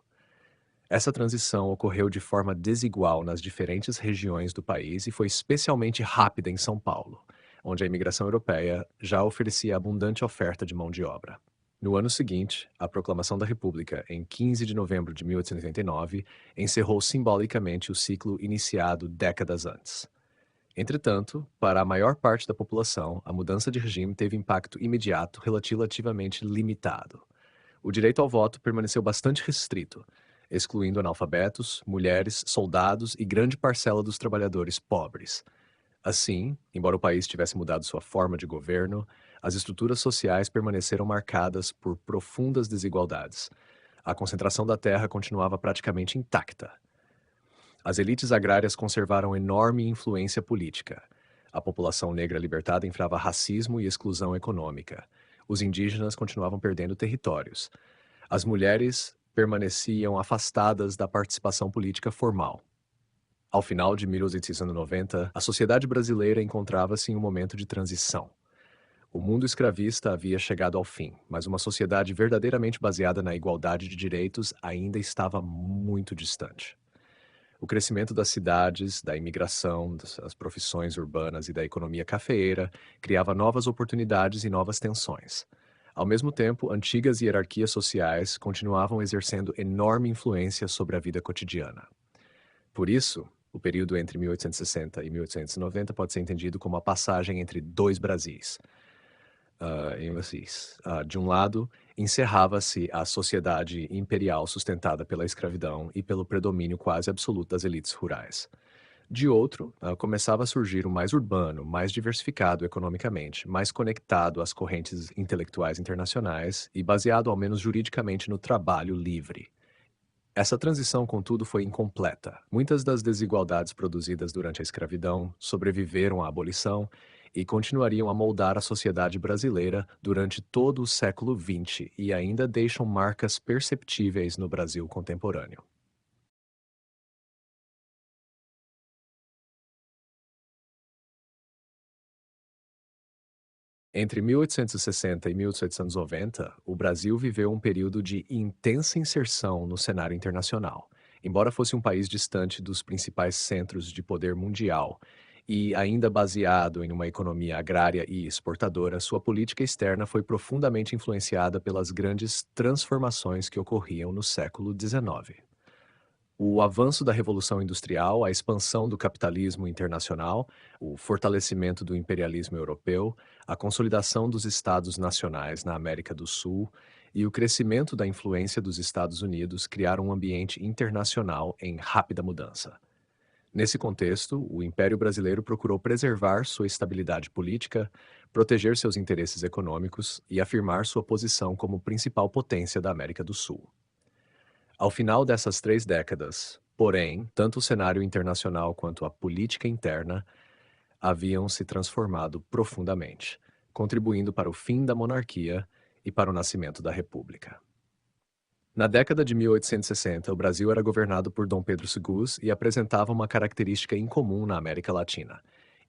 S1: Essa transição ocorreu de forma desigual nas diferentes regiões do país e foi especialmente rápida em São Paulo, onde a imigração europeia já oferecia abundante oferta de mão de obra. No ano seguinte, a proclamação da República, em 15 de novembro de 1889, encerrou simbolicamente o ciclo iniciado décadas antes. Entretanto, para a maior parte da população, a mudança de regime teve impacto imediato relativamente limitado. O direito ao voto permaneceu bastante restrito, excluindo analfabetos, mulheres, soldados e grande parcela dos trabalhadores pobres. Assim, embora o país tivesse mudado sua forma de governo, as estruturas sociais permaneceram marcadas por profundas desigualdades. A concentração da terra continuava praticamente intacta. As elites agrárias conservaram enorme influência política. A população negra libertada enfrentava racismo e exclusão econômica. Os indígenas continuavam perdendo territórios. As mulheres permaneciam afastadas da participação política formal. Ao final de 1890, a sociedade brasileira encontrava-se em um momento de transição. O mundo escravista havia chegado ao fim, mas uma sociedade verdadeiramente baseada na igualdade de direitos ainda estava muito distante. O crescimento das cidades, da imigração, das profissões urbanas e da economia cafeeira criava novas oportunidades e novas tensões. Ao mesmo tempo, antigas hierarquias sociais continuavam exercendo enorme influência sobre a vida cotidiana. Por isso, o período entre 1860 e 1890 pode ser entendido como a passagem entre dois Brasis. De um lado, encerrava-se a sociedade imperial sustentada pela escravidão e pelo predomínio quase absoluto das elites rurais. De outro, começava a surgir o mais urbano, mais diversificado economicamente, mais conectado às correntes intelectuais internacionais e baseado, ao menos juridicamente, no trabalho livre. Essa transição, contudo, foi incompleta. Muitas das desigualdades produzidas durante a escravidão sobreviveram à abolição e continuariam a moldar a sociedade brasileira durante todo o século XX e ainda deixam marcas perceptíveis no Brasil contemporâneo. Entre 1860 e 1890, o Brasil viveu um período de intensa inserção no cenário internacional. Embora fosse um país distante dos principais centros de poder mundial e ainda baseado em uma economia agrária e exportadora, sua política externa foi profundamente influenciada pelas grandes transformações que ocorriam no século XIX. O avanço da Revolução Industrial, a expansão do capitalismo internacional, o fortalecimento do imperialismo europeu, a consolidação dos Estados nacionais na América do Sul e o crescimento da influência dos Estados Unidos criaram um ambiente internacional em rápida mudança. Nesse contexto, o Império Brasileiro procurou preservar sua estabilidade política, proteger seus interesses econômicos e afirmar sua posição como principal potência da América do Sul. Ao final dessas 3 décadas, porém, tanto o cenário internacional quanto a política interna haviam se transformado profundamente, contribuindo para o fim da monarquia e para o nascimento da República. Na década de 1860, o Brasil era governado por Dom Pedro II e apresentava uma característica incomum na América Latina.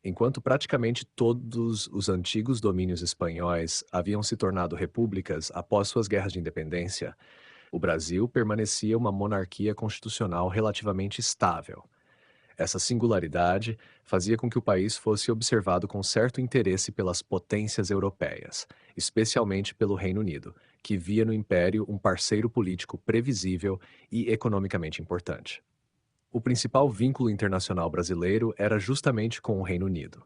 S1: Enquanto praticamente todos os antigos domínios espanhóis haviam se tornado repúblicas após suas guerras de independência, o Brasil permanecia uma monarquia constitucional relativamente estável. Essa singularidade fazia com que o país fosse observado com certo interesse pelas potências europeias, especialmente pelo Reino Unido, que via no Império um parceiro político previsível e economicamente importante. O principal vínculo internacional brasileiro era justamente com o Reino Unido.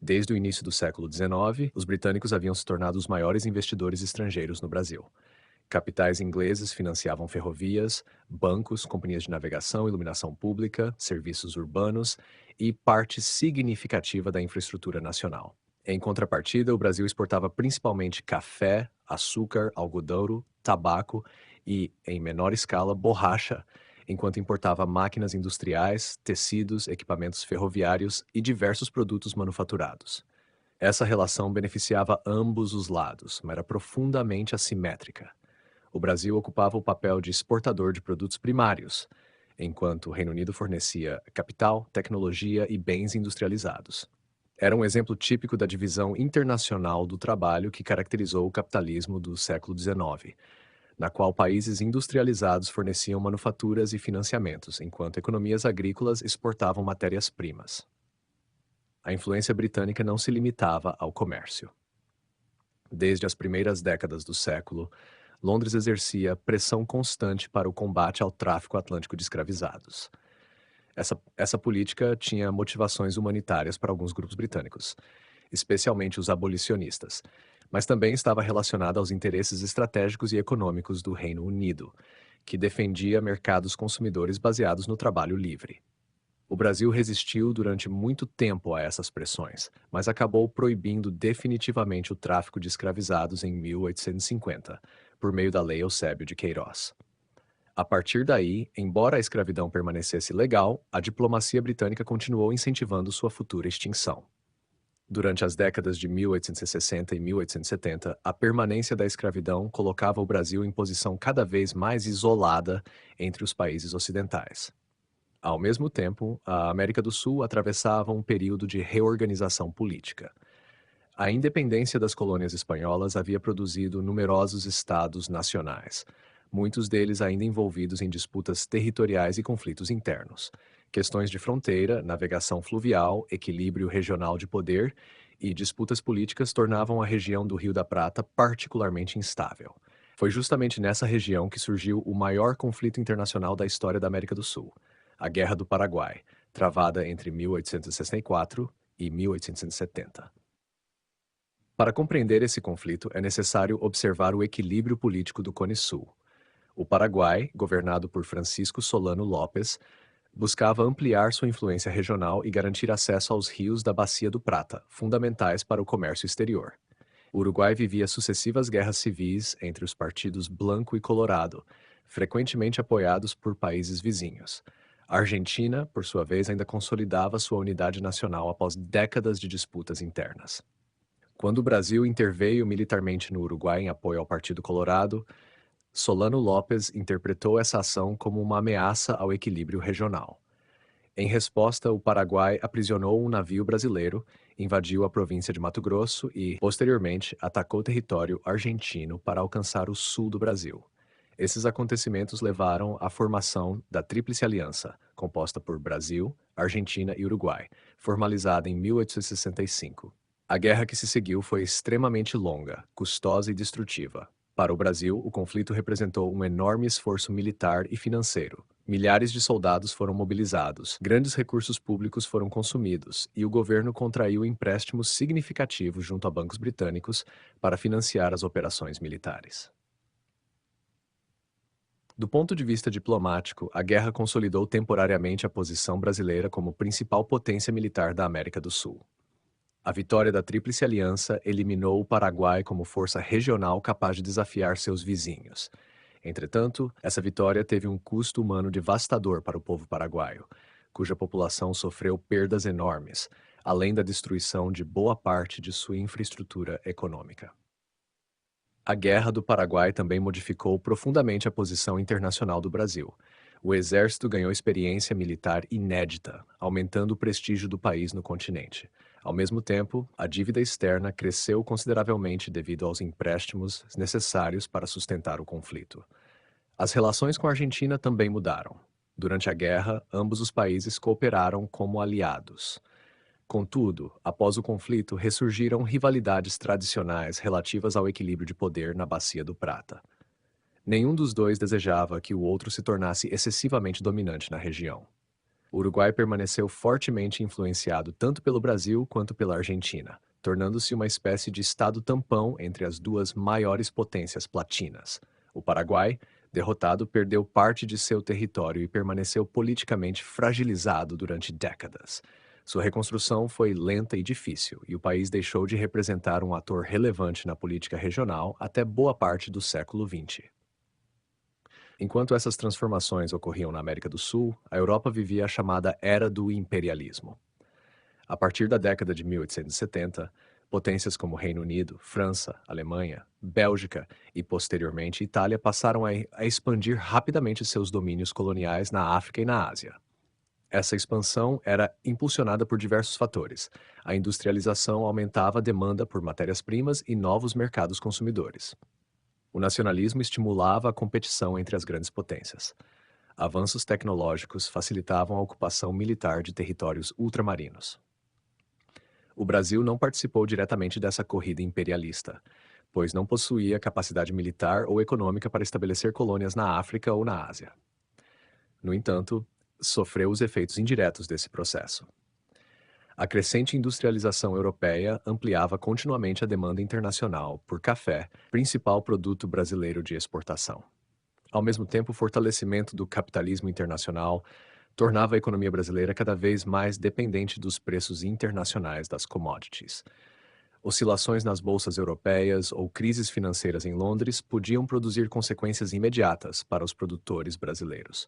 S1: Desde o início do século XIX, os britânicos haviam se tornado os maiores investidores estrangeiros no Brasil. Capitais ingleses financiavam ferrovias, bancos, companhias de navegação, iluminação pública, serviços urbanos e parte significativa da infraestrutura nacional. Em contrapartida, o Brasil exportava principalmente café, açúcar, algodão, tabaco e, em menor escala, borracha, enquanto importava máquinas industriais, tecidos, equipamentos ferroviários e diversos produtos manufaturados. Essa relação beneficiava ambos os lados, mas era profundamente assimétrica. O Brasil ocupava o papel de exportador de produtos primários, enquanto o Reino Unido fornecia capital, tecnologia e bens industrializados. Era um exemplo típico da divisão internacional do trabalho que caracterizou o capitalismo do século XIX, na qual países industrializados forneciam manufaturas e financiamentos, enquanto economias agrícolas exportavam matérias-primas. A influência britânica não se limitava ao comércio. Desde as primeiras décadas do século, Londres exercia pressão constante para o combate ao tráfico atlântico de escravizados. Essa política tinha motivações humanitárias para alguns grupos britânicos, especialmente os abolicionistas, mas também estava relacionada aos interesses estratégicos e econômicos do Reino Unido, que defendia mercados consumidores baseados no trabalho livre. O Brasil resistiu durante muito tempo a essas pressões, mas acabou proibindo definitivamente o tráfico de escravizados em 1850, por meio da Lei Eusébio de Queiroz. A partir daí, embora a escravidão permanecesse legal, a diplomacia britânica continuou incentivando sua futura extinção. Durante as décadas de 1860 e 1870, a permanência da escravidão colocava o Brasil em posição cada vez mais isolada entre os países ocidentais. Ao mesmo tempo, a América do Sul atravessava um período de reorganização política. A independência das colônias espanholas havia produzido numerosos estados nacionais, muitos deles ainda envolvidos em disputas territoriais e conflitos internos. Questões de fronteira, navegação fluvial, equilíbrio regional de poder e disputas políticas tornavam a região do Rio da Prata particularmente instável. Foi justamente nessa região que surgiu o maior conflito internacional da história da América do Sul, a Guerra do Paraguai, travada entre 1864 e 1870. Para compreender esse conflito, é necessário observar o equilíbrio político do Cone Sul. O Paraguai, governado por Francisco Solano Lopes, buscava ampliar sua influência regional e garantir acesso aos rios da Bacia do Prata, fundamentais para o comércio exterior. O Uruguai vivia sucessivas guerras civis entre os partidos Blanco e Colorado, frequentemente apoiados por países vizinhos. A Argentina, por sua vez, ainda consolidava sua unidade nacional após décadas de disputas internas. Quando o Brasil interveio militarmente no Uruguai em apoio ao Partido Colorado, Solano Lopes interpretou essa ação como uma ameaça ao equilíbrio regional. Em resposta, o Paraguai aprisionou um navio brasileiro, invadiu a província de Mato Grosso e, posteriormente, atacou território argentino para alcançar o sul do Brasil. Esses acontecimentos levaram à formação da Tríplice Aliança, composta por Brasil, Argentina e Uruguai, formalizada em 1865. A guerra que se seguiu foi extremamente longa, custosa e destrutiva. Para o Brasil, o conflito representou um enorme esforço militar e financeiro. Milhares de soldados foram mobilizados, grandes recursos públicos foram consumidos e o governo contraiu empréstimos significativos junto a bancos britânicos para financiar as operações militares. Do ponto de vista diplomático, a guerra consolidou temporariamente a posição brasileira como principal potência militar da América do Sul. A vitória da Tríplice Aliança eliminou o Paraguai como força regional capaz de desafiar seus vizinhos. Entretanto, essa vitória teve um custo humano devastador para o povo paraguaio, cuja população sofreu perdas enormes, além da destruição de boa parte de sua infraestrutura econômica. A Guerra do Paraguai também modificou profundamente a posição internacional do Brasil. O exército ganhou experiência militar inédita, aumentando o prestígio do país no continente. Ao mesmo tempo, a dívida externa cresceu consideravelmente devido aos empréstimos necessários para sustentar o conflito. As relações com a Argentina também mudaram. Durante a guerra, ambos os países cooperaram como aliados. Contudo, após o conflito, ressurgiram rivalidades tradicionais relativas ao equilíbrio de poder na Bacia do Prata. Nenhum dos dois desejava que o outro se tornasse excessivamente dominante na região. O Uruguai permaneceu fortemente influenciado tanto pelo Brasil quanto pela Argentina, tornando-se uma espécie de estado tampão entre as duas maiores potências platinas. O Paraguai, derrotado, perdeu parte de seu território e permaneceu politicamente fragilizado durante décadas. Sua reconstrução foi lenta e difícil, e o país deixou de representar um ator relevante na política regional até boa parte do século XX. Enquanto essas transformações ocorriam na América do Sul, a Europa vivia a chamada Era do Imperialismo. A partir da década de 1870, potências como Reino Unido, França, Alemanha, Bélgica e, posteriormente, Itália passaram a expandir rapidamente seus domínios coloniais na África e na Ásia. Essa expansão era impulsionada por diversos fatores. A industrialização aumentava a demanda por matérias-primas e novos mercados consumidores. O nacionalismo estimulava a competição entre as grandes potências. Avanços tecnológicos facilitavam a ocupação militar de territórios ultramarinos. O Brasil não participou diretamente dessa corrida imperialista, pois não possuía capacidade militar ou econômica para estabelecer colônias na África ou na Ásia. No entanto, sofreu os efeitos indiretos desse processo. A crescente industrialização europeia ampliava continuamente a demanda internacional por café, principal produto brasileiro de exportação. Ao mesmo tempo, o fortalecimento do capitalismo internacional tornava a economia brasileira cada vez mais dependente dos preços internacionais das commodities. Oscilações nas bolsas europeias ou crises financeiras em Londres podiam produzir consequências imediatas para os produtores brasileiros.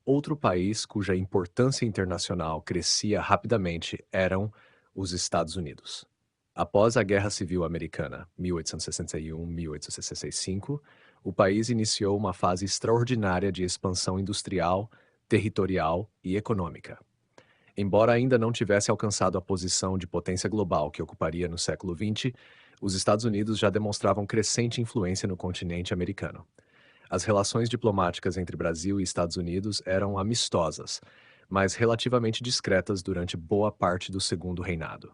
S1: Outro país cuja importância internacional crescia rapidamente eram os Estados Unidos. Após a Guerra Civil Americana, 1861-1865, o país iniciou uma fase extraordinária de expansão industrial, territorial e econômica. Embora ainda não tivesse alcançado a posição de potência global que ocuparia no século XX, os Estados Unidos já demonstravam crescente influência no continente americano. As relações diplomáticas entre Brasil e Estados Unidos eram amistosas, mas relativamente discretas durante boa parte do Segundo Reinado.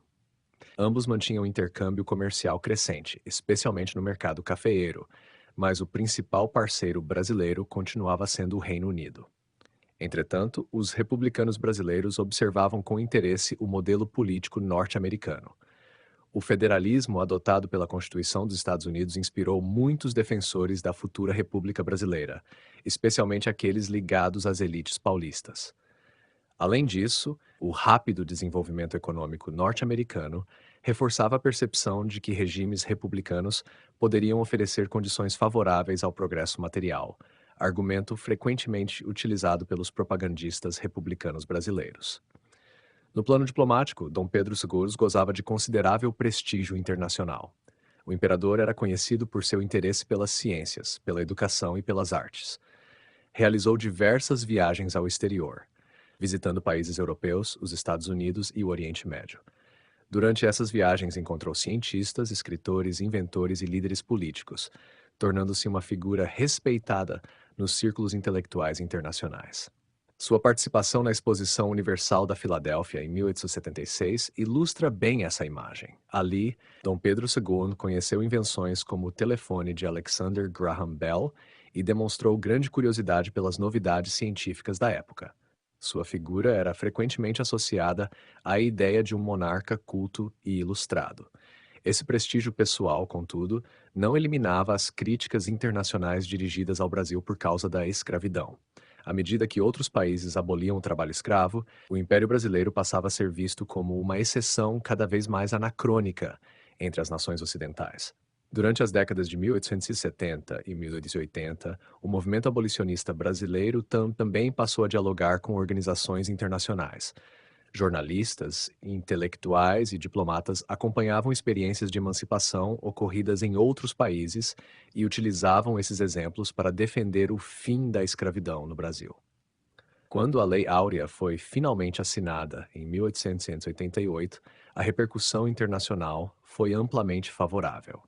S1: Ambos mantinham intercâmbio comercial crescente, especialmente no mercado cafeeiro, mas o principal parceiro brasileiro continuava sendo o Reino Unido. Entretanto, os republicanos brasileiros observavam com interesse o modelo político norte-americano. O federalismo adotado pela Constituição dos Estados Unidos inspirou muitos defensores da futura República Brasileira, especialmente aqueles ligados às elites paulistas. Além disso, o rápido desenvolvimento econômico norte-americano reforçava a percepção de que regimes republicanos poderiam oferecer condições favoráveis ao progresso material, argumento frequentemente utilizado pelos propagandistas republicanos brasileiros. No plano diplomático, Dom Pedro II gozava de considerável prestígio internacional. O imperador era conhecido por seu interesse pelas ciências, pela educação e pelas artes. Realizou diversas viagens ao exterior, visitando países europeus, os Estados Unidos e o Oriente Médio. Durante essas viagens encontrou cientistas, escritores, inventores e líderes políticos, tornando-se uma figura respeitada nos círculos intelectuais internacionais. Sua participação na Exposição Universal da Filadélfia, em 1876, ilustra bem essa imagem. Ali, Dom Pedro II conheceu invenções como o telefone de Alexander Graham Bell e demonstrou grande curiosidade pelas novidades científicas da época. Sua figura era frequentemente associada à ideia de um monarca culto e ilustrado. Esse prestígio pessoal, contudo, não eliminava as críticas internacionais dirigidas ao Brasil por causa da escravidão. À medida que outros países aboliam o trabalho escravo, o Império Brasileiro passava a ser visto como uma exceção cada vez mais anacrônica entre as nações ocidentais. Durante as décadas de 1870 e 1880, o movimento abolicionista brasileiro também passou a dialogar com organizações internacionais. Jornalistas, intelectuais e diplomatas acompanhavam experiências de emancipação ocorridas em outros países e utilizavam esses exemplos para defender o fim da escravidão no Brasil. Quando a Lei Áurea foi finalmente assinada em 1888, a repercussão internacional foi amplamente favorável.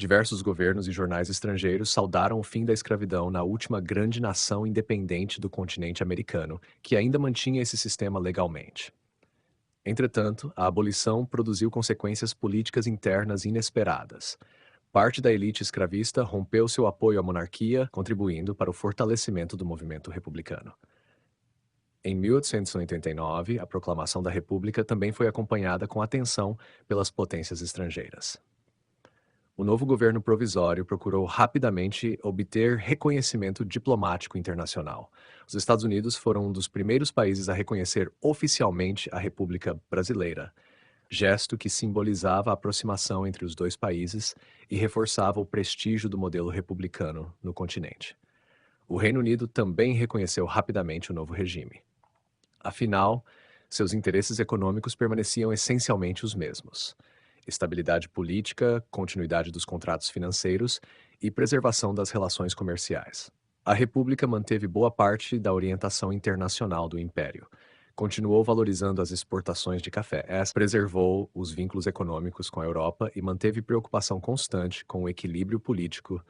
S1: Diversos governos e jornais estrangeiros saudaram o fim da escravidão na última grande nação independente do continente americano, que ainda mantinha esse sistema legalmente. Entretanto, a abolição produziu consequências políticas internas inesperadas. Parte da elite escravista rompeu seu apoio à monarquia, contribuindo para o fortalecimento do movimento republicano. Em 1889, a proclamação da República também foi acompanhada com atenção pelas potências estrangeiras. O novo governo provisório procurou rapidamente obter reconhecimento diplomático internacional. Os Estados Unidos foram um dos primeiros países a reconhecer oficialmente a República Brasileira, gesto que simbolizava a aproximação entre os dois países e reforçava o prestígio do modelo republicano no continente. O Reino Unido também reconheceu rapidamente o novo regime. Afinal, seus interesses econômicos permaneciam essencialmente os mesmos: estabilidade política, continuidade dos contratos financeiros e preservação das relações comerciais. A República manteve boa parte da orientação internacional do Império. Continuou valorizando as exportações de café, preservou os vínculos econômicos com a Europa e manteve preocupação constante com o equilíbrio político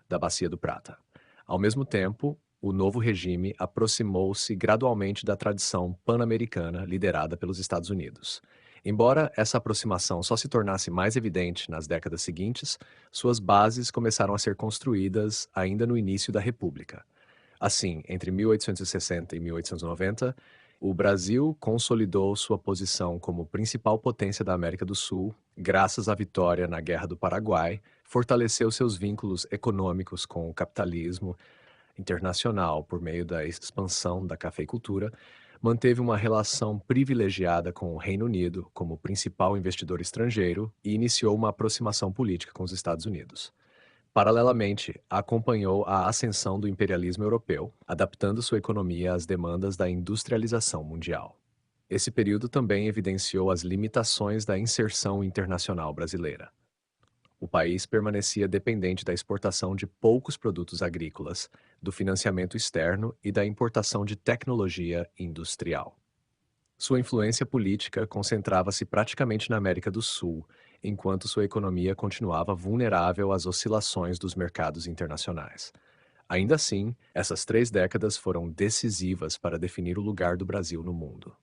S1: da Bacia do Prata. Ao mesmo tempo, o novo regime aproximou-se gradualmente da tradição pan-americana liderada pelos Estados Unidos. Embora essa aproximação só se tornasse mais evidente nas décadas seguintes, suas bases começaram a ser construídas ainda no início da República. Assim, entre 1860 e 1890, o Brasil consolidou sua posição como principal potência da América do Sul, graças à vitória na Guerra do Paraguai, fortaleceu seus vínculos econômicos com o capitalismo internacional por meio da expansão da cafeicultura, manteve uma relação privilegiada com o Reino Unido como principal investidor estrangeiro e iniciou uma aproximação política com os Estados Unidos. Paralelamente, acompanhou a ascensão do imperialismo europeu, adaptando sua economia às demandas da industrialização mundial. Esse período também evidenciou as limitações da inserção internacional brasileira. O país permanecia dependente da exportação de poucos produtos agrícolas, do financiamento externo e da importação de tecnologia industrial. Sua influência política concentrava-se praticamente na América do Sul, enquanto sua economia continuava vulnerável às oscilações dos mercados internacionais. Ainda assim, essas 3 décadas foram decisivas para definir o lugar do Brasil no mundo.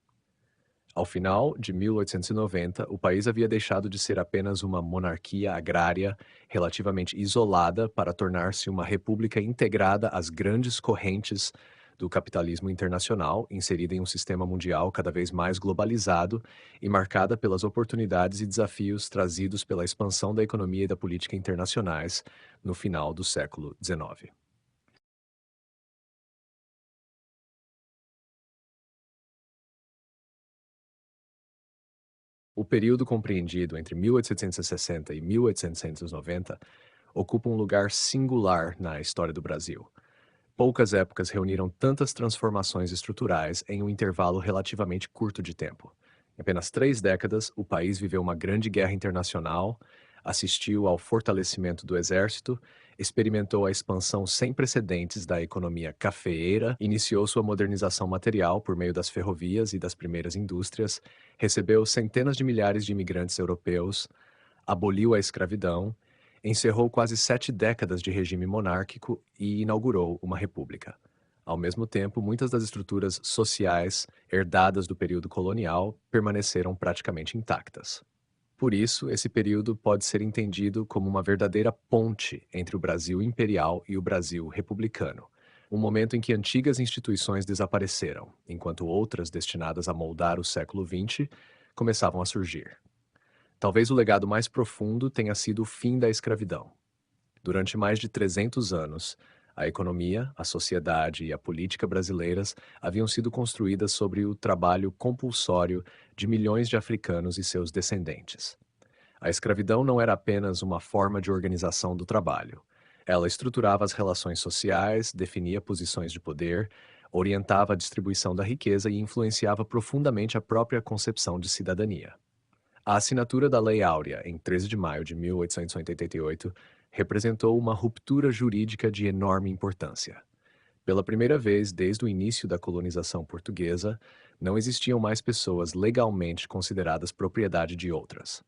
S1: Ao final de 1890, o país havia deixado de ser apenas uma monarquia agrária relativamente isolada para tornar-se uma república integrada às grandes correntes do capitalismo internacional, inserida em um sistema mundial cada vez mais globalizado e marcada pelas oportunidades e desafios trazidos pela expansão da economia e da política internacionais no final do século XIX. O período compreendido entre 1860 e 1890 ocupa um lugar singular na história do Brasil. Poucas épocas reuniram tantas transformações estruturais em um intervalo relativamente curto de tempo. Em apenas 3 décadas, o país viveu uma grande guerra internacional, assistiu ao fortalecimento do exército, experimentou a expansão sem precedentes da economia cafeeira, iniciou sua modernização material por meio das ferrovias e das primeiras indústrias, recebeu centenas de milhares de imigrantes europeus, aboliu a escravidão, encerrou quase 7 décadas de regime monárquico e inaugurou uma república. Ao mesmo tempo, muitas das estruturas sociais herdadas do período colonial permaneceram praticamente intactas. Por isso, esse período pode ser entendido como uma verdadeira ponte entre o Brasil imperial e o Brasil republicano, um momento em que antigas instituições desapareceram, enquanto outras destinadas a moldar o século XX começavam a surgir. Talvez o legado mais profundo tenha sido o fim da escravidão. Durante mais de 300 anos, a economia, a sociedade e a política brasileiras haviam sido construídas sobre o trabalho compulsório de milhões de africanos e seus descendentes. A escravidão não era apenas uma forma de organização do trabalho. Ela estruturava as relações sociais, definia posições de poder, orientava a distribuição da riqueza e influenciava profundamente a própria concepção de cidadania. A assinatura da Lei Áurea, em 13 de maio de 1888, representou uma ruptura jurídica de enorme importância. Pela primeira vez desde o início da colonização portuguesa, não existiam mais pessoas legalmente consideradas propriedade de outras.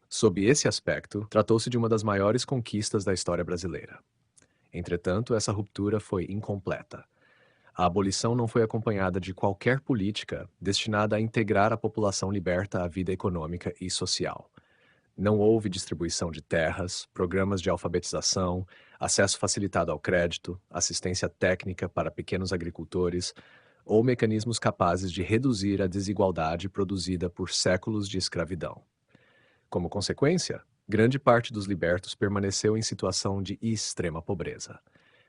S1: Sob esse aspecto, tratou-se de uma das maiores conquistas da história brasileira. Entretanto, essa ruptura foi incompleta. A abolição não foi acompanhada de qualquer política destinada a integrar a população liberta à vida econômica e social. Não houve distribuição de terras, programas de alfabetização, acesso facilitado ao crédito, assistência técnica para pequenos agricultores ou mecanismos capazes de reduzir a desigualdade produzida por séculos de escravidão. Como consequência, grande parte dos libertos permaneceu em situação de extrema pobreza.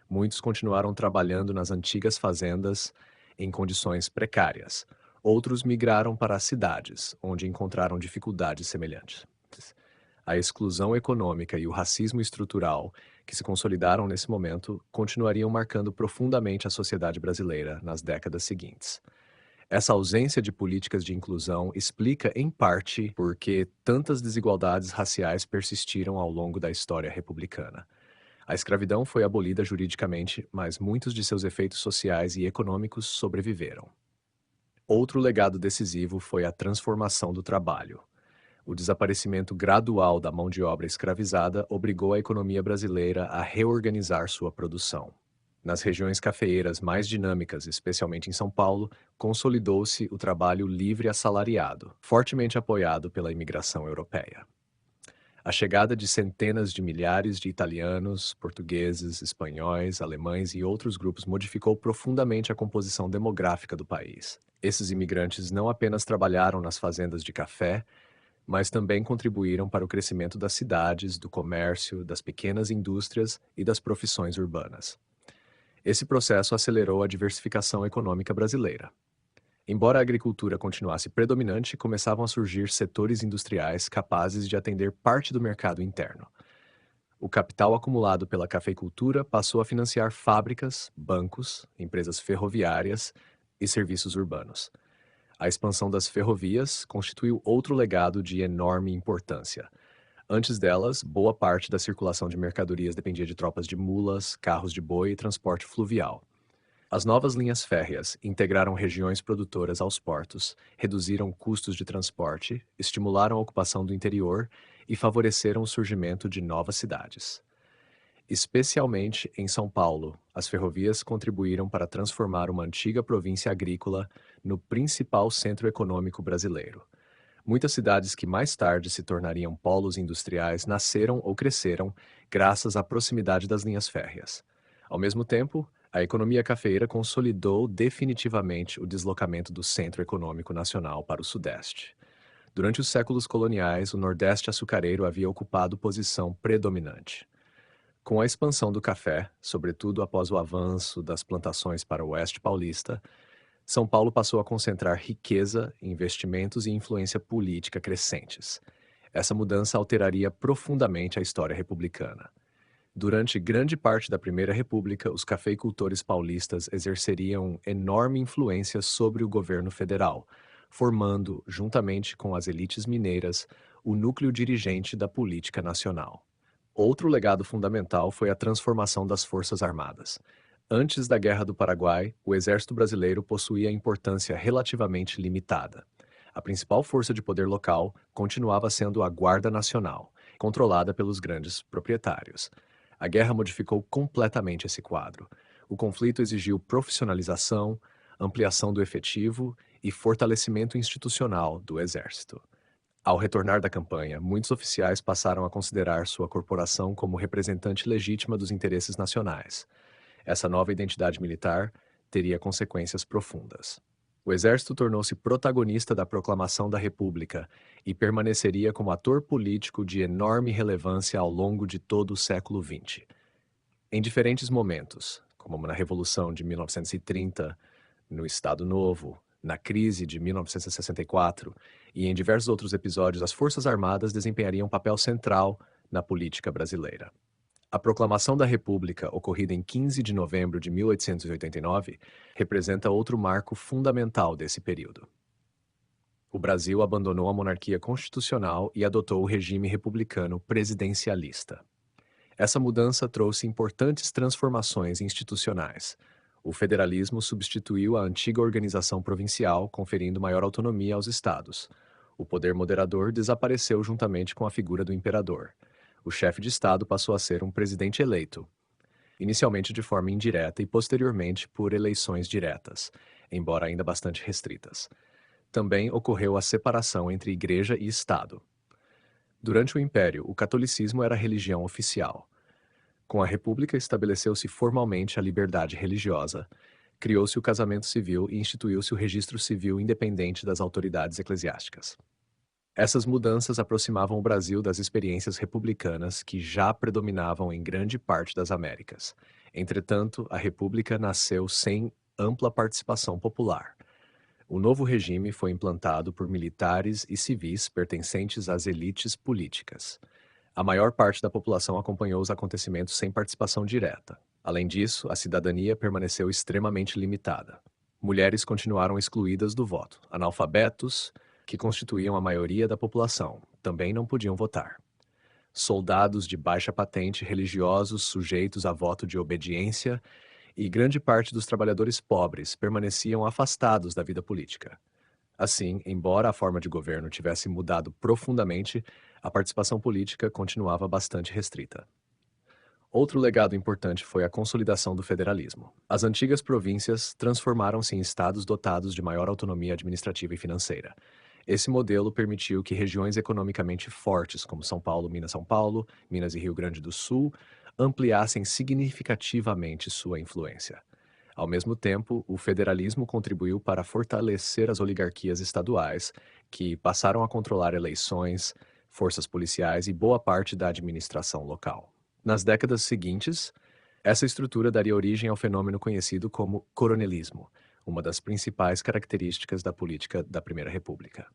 S1: Muitos continuaram trabalhando nas antigas fazendas em condições precárias. Outros migraram para as cidades, onde encontraram dificuldades semelhantes. A exclusão econômica e o racismo estrutural que se consolidaram nesse momento continuariam marcando profundamente a sociedade brasileira nas décadas seguintes. Essa ausência de políticas de inclusão explica, em parte, por que tantas desigualdades raciais persistiram ao longo da história republicana. A escravidão foi abolida juridicamente, mas muitos de seus efeitos sociais e econômicos sobreviveram. Outro legado decisivo foi a transformação do trabalho. O desaparecimento gradual da mão de obra escravizada obrigou a economia brasileira a reorganizar sua produção. Nas regiões cafeeiras mais dinâmicas, especialmente em São Paulo, consolidou-se o trabalho livre assalariado, fortemente apoiado pela imigração europeia. A chegada de centenas de milhares de italianos, portugueses, espanhóis, alemães e outros grupos modificou profundamente a composição demográfica do país. Esses imigrantes não apenas trabalharam nas fazendas de café, mas também contribuíram para o crescimento das cidades, do comércio, das pequenas indústrias e das profissões urbanas. Esse processo acelerou a diversificação econômica brasileira. Embora a agricultura continuasse predominante, começavam a surgir setores industriais capazes de atender parte do mercado interno. O capital acumulado pela cafeicultura passou a financiar fábricas, bancos, empresas ferroviárias e serviços urbanos. A expansão das ferrovias constituiu outro legado de enorme importância. Antes delas, boa parte da circulação de mercadorias dependia de tropas de mulas, carros de boi e transporte fluvial. As novas linhas férreas integraram regiões produtoras aos portos, reduziram custos de transporte, estimularam a ocupação do interior e favoreceram o surgimento de novas cidades. Especialmente em São Paulo, as ferrovias contribuíram para transformar uma antiga província agrícola no principal centro econômico brasileiro. Muitas cidades que mais tarde se tornariam polos industriais nasceram ou cresceram graças à proximidade das linhas férreas. Ao mesmo tempo, a economia cafeeira consolidou definitivamente o deslocamento do centro econômico nacional para o Sudeste. Durante os séculos coloniais, o Nordeste açucareiro havia ocupado posição predominante. Com a expansão do café, sobretudo após o avanço das plantações para o Oeste paulista, São Paulo passou a concentrar riqueza, investimentos e influência política crescentes. Essa mudança alteraria profundamente a história republicana. Durante grande parte da Primeira República, os cafeicultores paulistas exerceriam enorme influência sobre o governo federal, formando, juntamente com as elites mineiras, o núcleo dirigente da política nacional. Outro legado fundamental foi a transformação das Forças Armadas. Antes da Guerra do Paraguai, o Exército Brasileiro possuía importância relativamente limitada. A principal força de poder local continuava sendo a Guarda Nacional, controlada pelos grandes proprietários. A guerra modificou completamente esse quadro. O conflito exigiu profissionalização, ampliação do efetivo e fortalecimento institucional do Exército. Ao retornar da campanha, muitos oficiais passaram a considerar sua corporação como representante legítima dos interesses nacionais. Essa nova identidade militar teria consequências profundas. O Exército tornou-se protagonista da proclamação da República e permaneceria como ator político de enorme relevância ao longo de todo o século XX. Em diferentes momentos, como na Revolução de 1930, no Estado Novo, na crise de 1964 e em diversos outros episódios, as Forças Armadas desempenhariam um papel central na política brasileira. A proclamação da República, ocorrida em 15 de novembro de 1889, representa outro marco fundamental desse período. O Brasil abandonou a monarquia constitucional e adotou o regime republicano presidencialista. Essa mudança trouxe importantes transformações institucionais. O federalismo substituiu a antiga organização provincial, conferindo maior autonomia aos estados. O poder moderador desapareceu juntamente com a figura do imperador. O chefe de Estado passou a ser um presidente eleito, inicialmente de forma indireta e posteriormente por eleições diretas, embora ainda bastante restritas. Também ocorreu a separação entre Igreja e Estado. Durante o Império, o catolicismo era a religião oficial. Com a República, estabeleceu-se formalmente a liberdade religiosa, criou-se o casamento civil e instituiu-se o registro civil independente das autoridades eclesiásticas. Essas mudanças aproximavam o Brasil das experiências republicanas que já predominavam em grande parte das Américas. Entretanto, a República nasceu sem ampla participação popular. O novo regime foi implantado por militares e civis pertencentes às elites políticas. A maior parte da população acompanhou os acontecimentos sem participação direta. Além disso, a cidadania permaneceu extremamente limitada. Mulheres continuaram excluídas do voto. Analfabetos, que constituíam a maioria da população, também não podiam votar. Soldados de baixa patente, religiosos sujeitos a voto de obediência e grande parte dos trabalhadores pobres permaneciam afastados da vida política. Assim, embora a forma de governo tivesse mudado profundamente, a participação política continuava bastante restrita. Outro legado importante foi a consolidação do federalismo. As antigas províncias transformaram-se em estados dotados de maior autonomia administrativa e financeira. Esse modelo permitiu que regiões economicamente fortes, como São Paulo, Minas-São Paulo, Minas e Rio Grande do Sul, ampliassem significativamente sua influência. Ao mesmo tempo, o federalismo contribuiu para fortalecer as oligarquias estaduais, que passaram a controlar eleições, forças policiais e boa parte da administração local. Nas décadas seguintes, essa estrutura daria origem ao fenômeno conhecido como coronelismo, uma das principais características da política da Primeira República.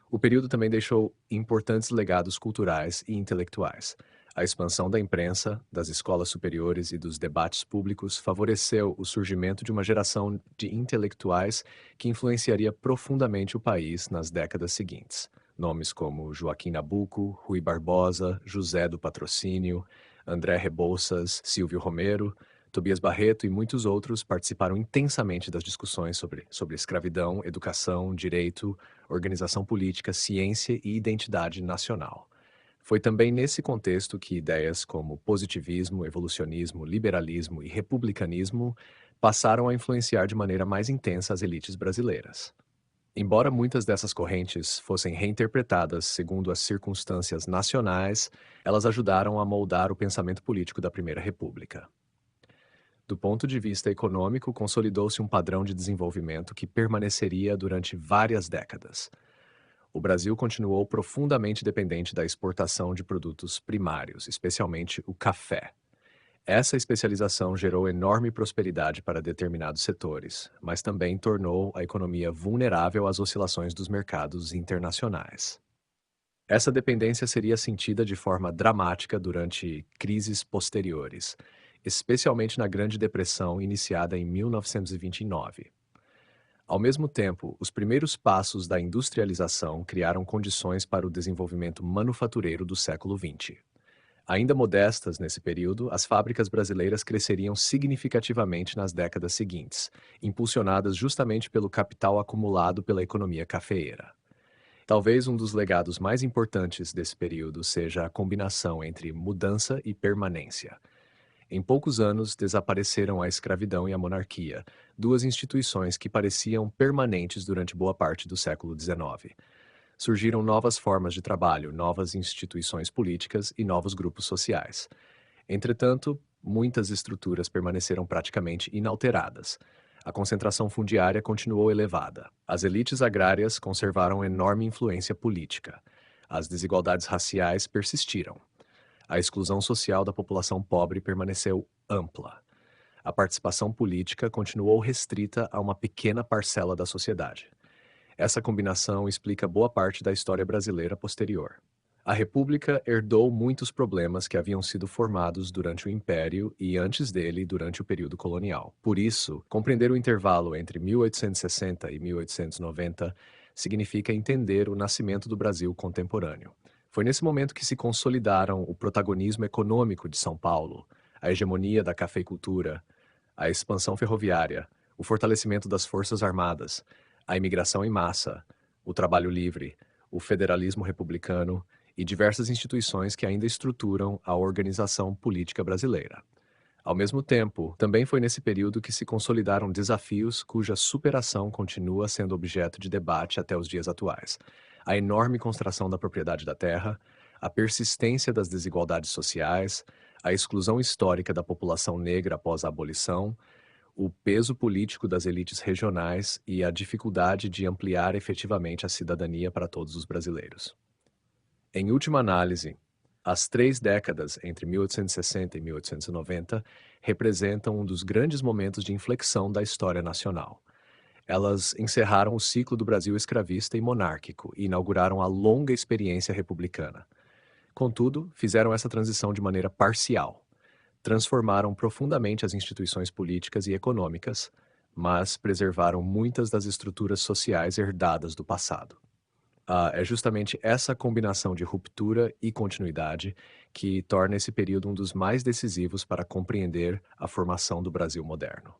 S1: O período também deixou importantes legados culturais e intelectuais. A expansão da imprensa, das escolas superiores e dos debates públicos favoreceu o surgimento de uma geração de intelectuais que influenciaria profundamente o país nas décadas seguintes. Nomes como Joaquim Nabuco, Rui Barbosa, José do Patrocínio, André Rebouças, Silvio Romero, Tobias Barreto e muitos outros participaram intensamente das discussões sobre escravidão, educação, direito, organização política, ciência e identidade nacional. Foi também nesse contexto que ideias como positivismo, evolucionismo, liberalismo e republicanismo passaram a influenciar de maneira mais intensa as elites brasileiras. Embora muitas dessas correntes fossem reinterpretadas segundo as circunstâncias nacionais, elas ajudaram a moldar o pensamento político da Primeira República. Do ponto de vista econômico, consolidou-se um padrão de desenvolvimento que permaneceria durante várias décadas. O Brasil continuou profundamente dependente da exportação de produtos primários, especialmente o café. Essa especialização gerou enorme prosperidade para determinados setores, mas também tornou a economia vulnerável às oscilações dos mercados internacionais. Essa dependência seria sentida de forma dramática durante crises posteriores, especialmente na Grande Depressão iniciada em 1929. Ao mesmo tempo, os primeiros passos da industrialização criaram condições para o desenvolvimento manufatureiro do século XX. Ainda modestas nesse período, as fábricas brasileiras cresceriam significativamente nas décadas seguintes, impulsionadas justamente pelo capital acumulado pela economia cafeeira. Talvez um dos legados mais importantes desse período seja a combinação entre mudança e permanência. Em poucos anos, desapareceram a escravidão e a monarquia, duas instituições que pareciam permanentes durante boa parte do século XIX. Surgiram novas formas de trabalho, novas instituições políticas e novos grupos sociais. Entretanto, muitas estruturas permaneceram praticamente inalteradas. A concentração fundiária continuou elevada. As elites agrárias conservaram enorme influência política. As desigualdades raciais persistiram. A exclusão social da população pobre permaneceu ampla. A participação política continuou restrita a uma pequena parcela da sociedade. Essa combinação explica boa parte da história brasileira posterior. A República herdou muitos problemas que haviam sido formados durante o Império e antes dele durante o período colonial. Por isso, compreender o intervalo entre 1860 e 1890 significa entender o nascimento do Brasil contemporâneo. Foi nesse momento que se consolidaram o protagonismo econômico de São Paulo, a hegemonia da cafeicultura, a expansão ferroviária, o fortalecimento das forças armadas, a imigração em massa, o trabalho livre, o federalismo republicano e diversas instituições que ainda estruturam a organização política brasileira. Ao mesmo tempo, também foi nesse período que se consolidaram desafios cuja superação continua sendo objeto de debate até os dias atuais. A enorme concentração da propriedade da terra, a persistência das desigualdades sociais, a exclusão histórica da população negra após a abolição, o peso político das elites regionais e a dificuldade de ampliar efetivamente a cidadania para todos os brasileiros. Em última análise, as 3 décadas entre 1860 e 1890 representam um dos grandes momentos de inflexão da história nacional. Elas encerraram o ciclo do Brasil escravista e monárquico e inauguraram a longa experiência republicana. Contudo, fizeram essa transição de maneira parcial. Transformaram profundamente as instituições políticas e econômicas, mas preservaram muitas das estruturas sociais herdadas do passado. É justamente essa combinação de ruptura e continuidade que torna esse período um dos mais decisivos para compreender a formação do Brasil moderno.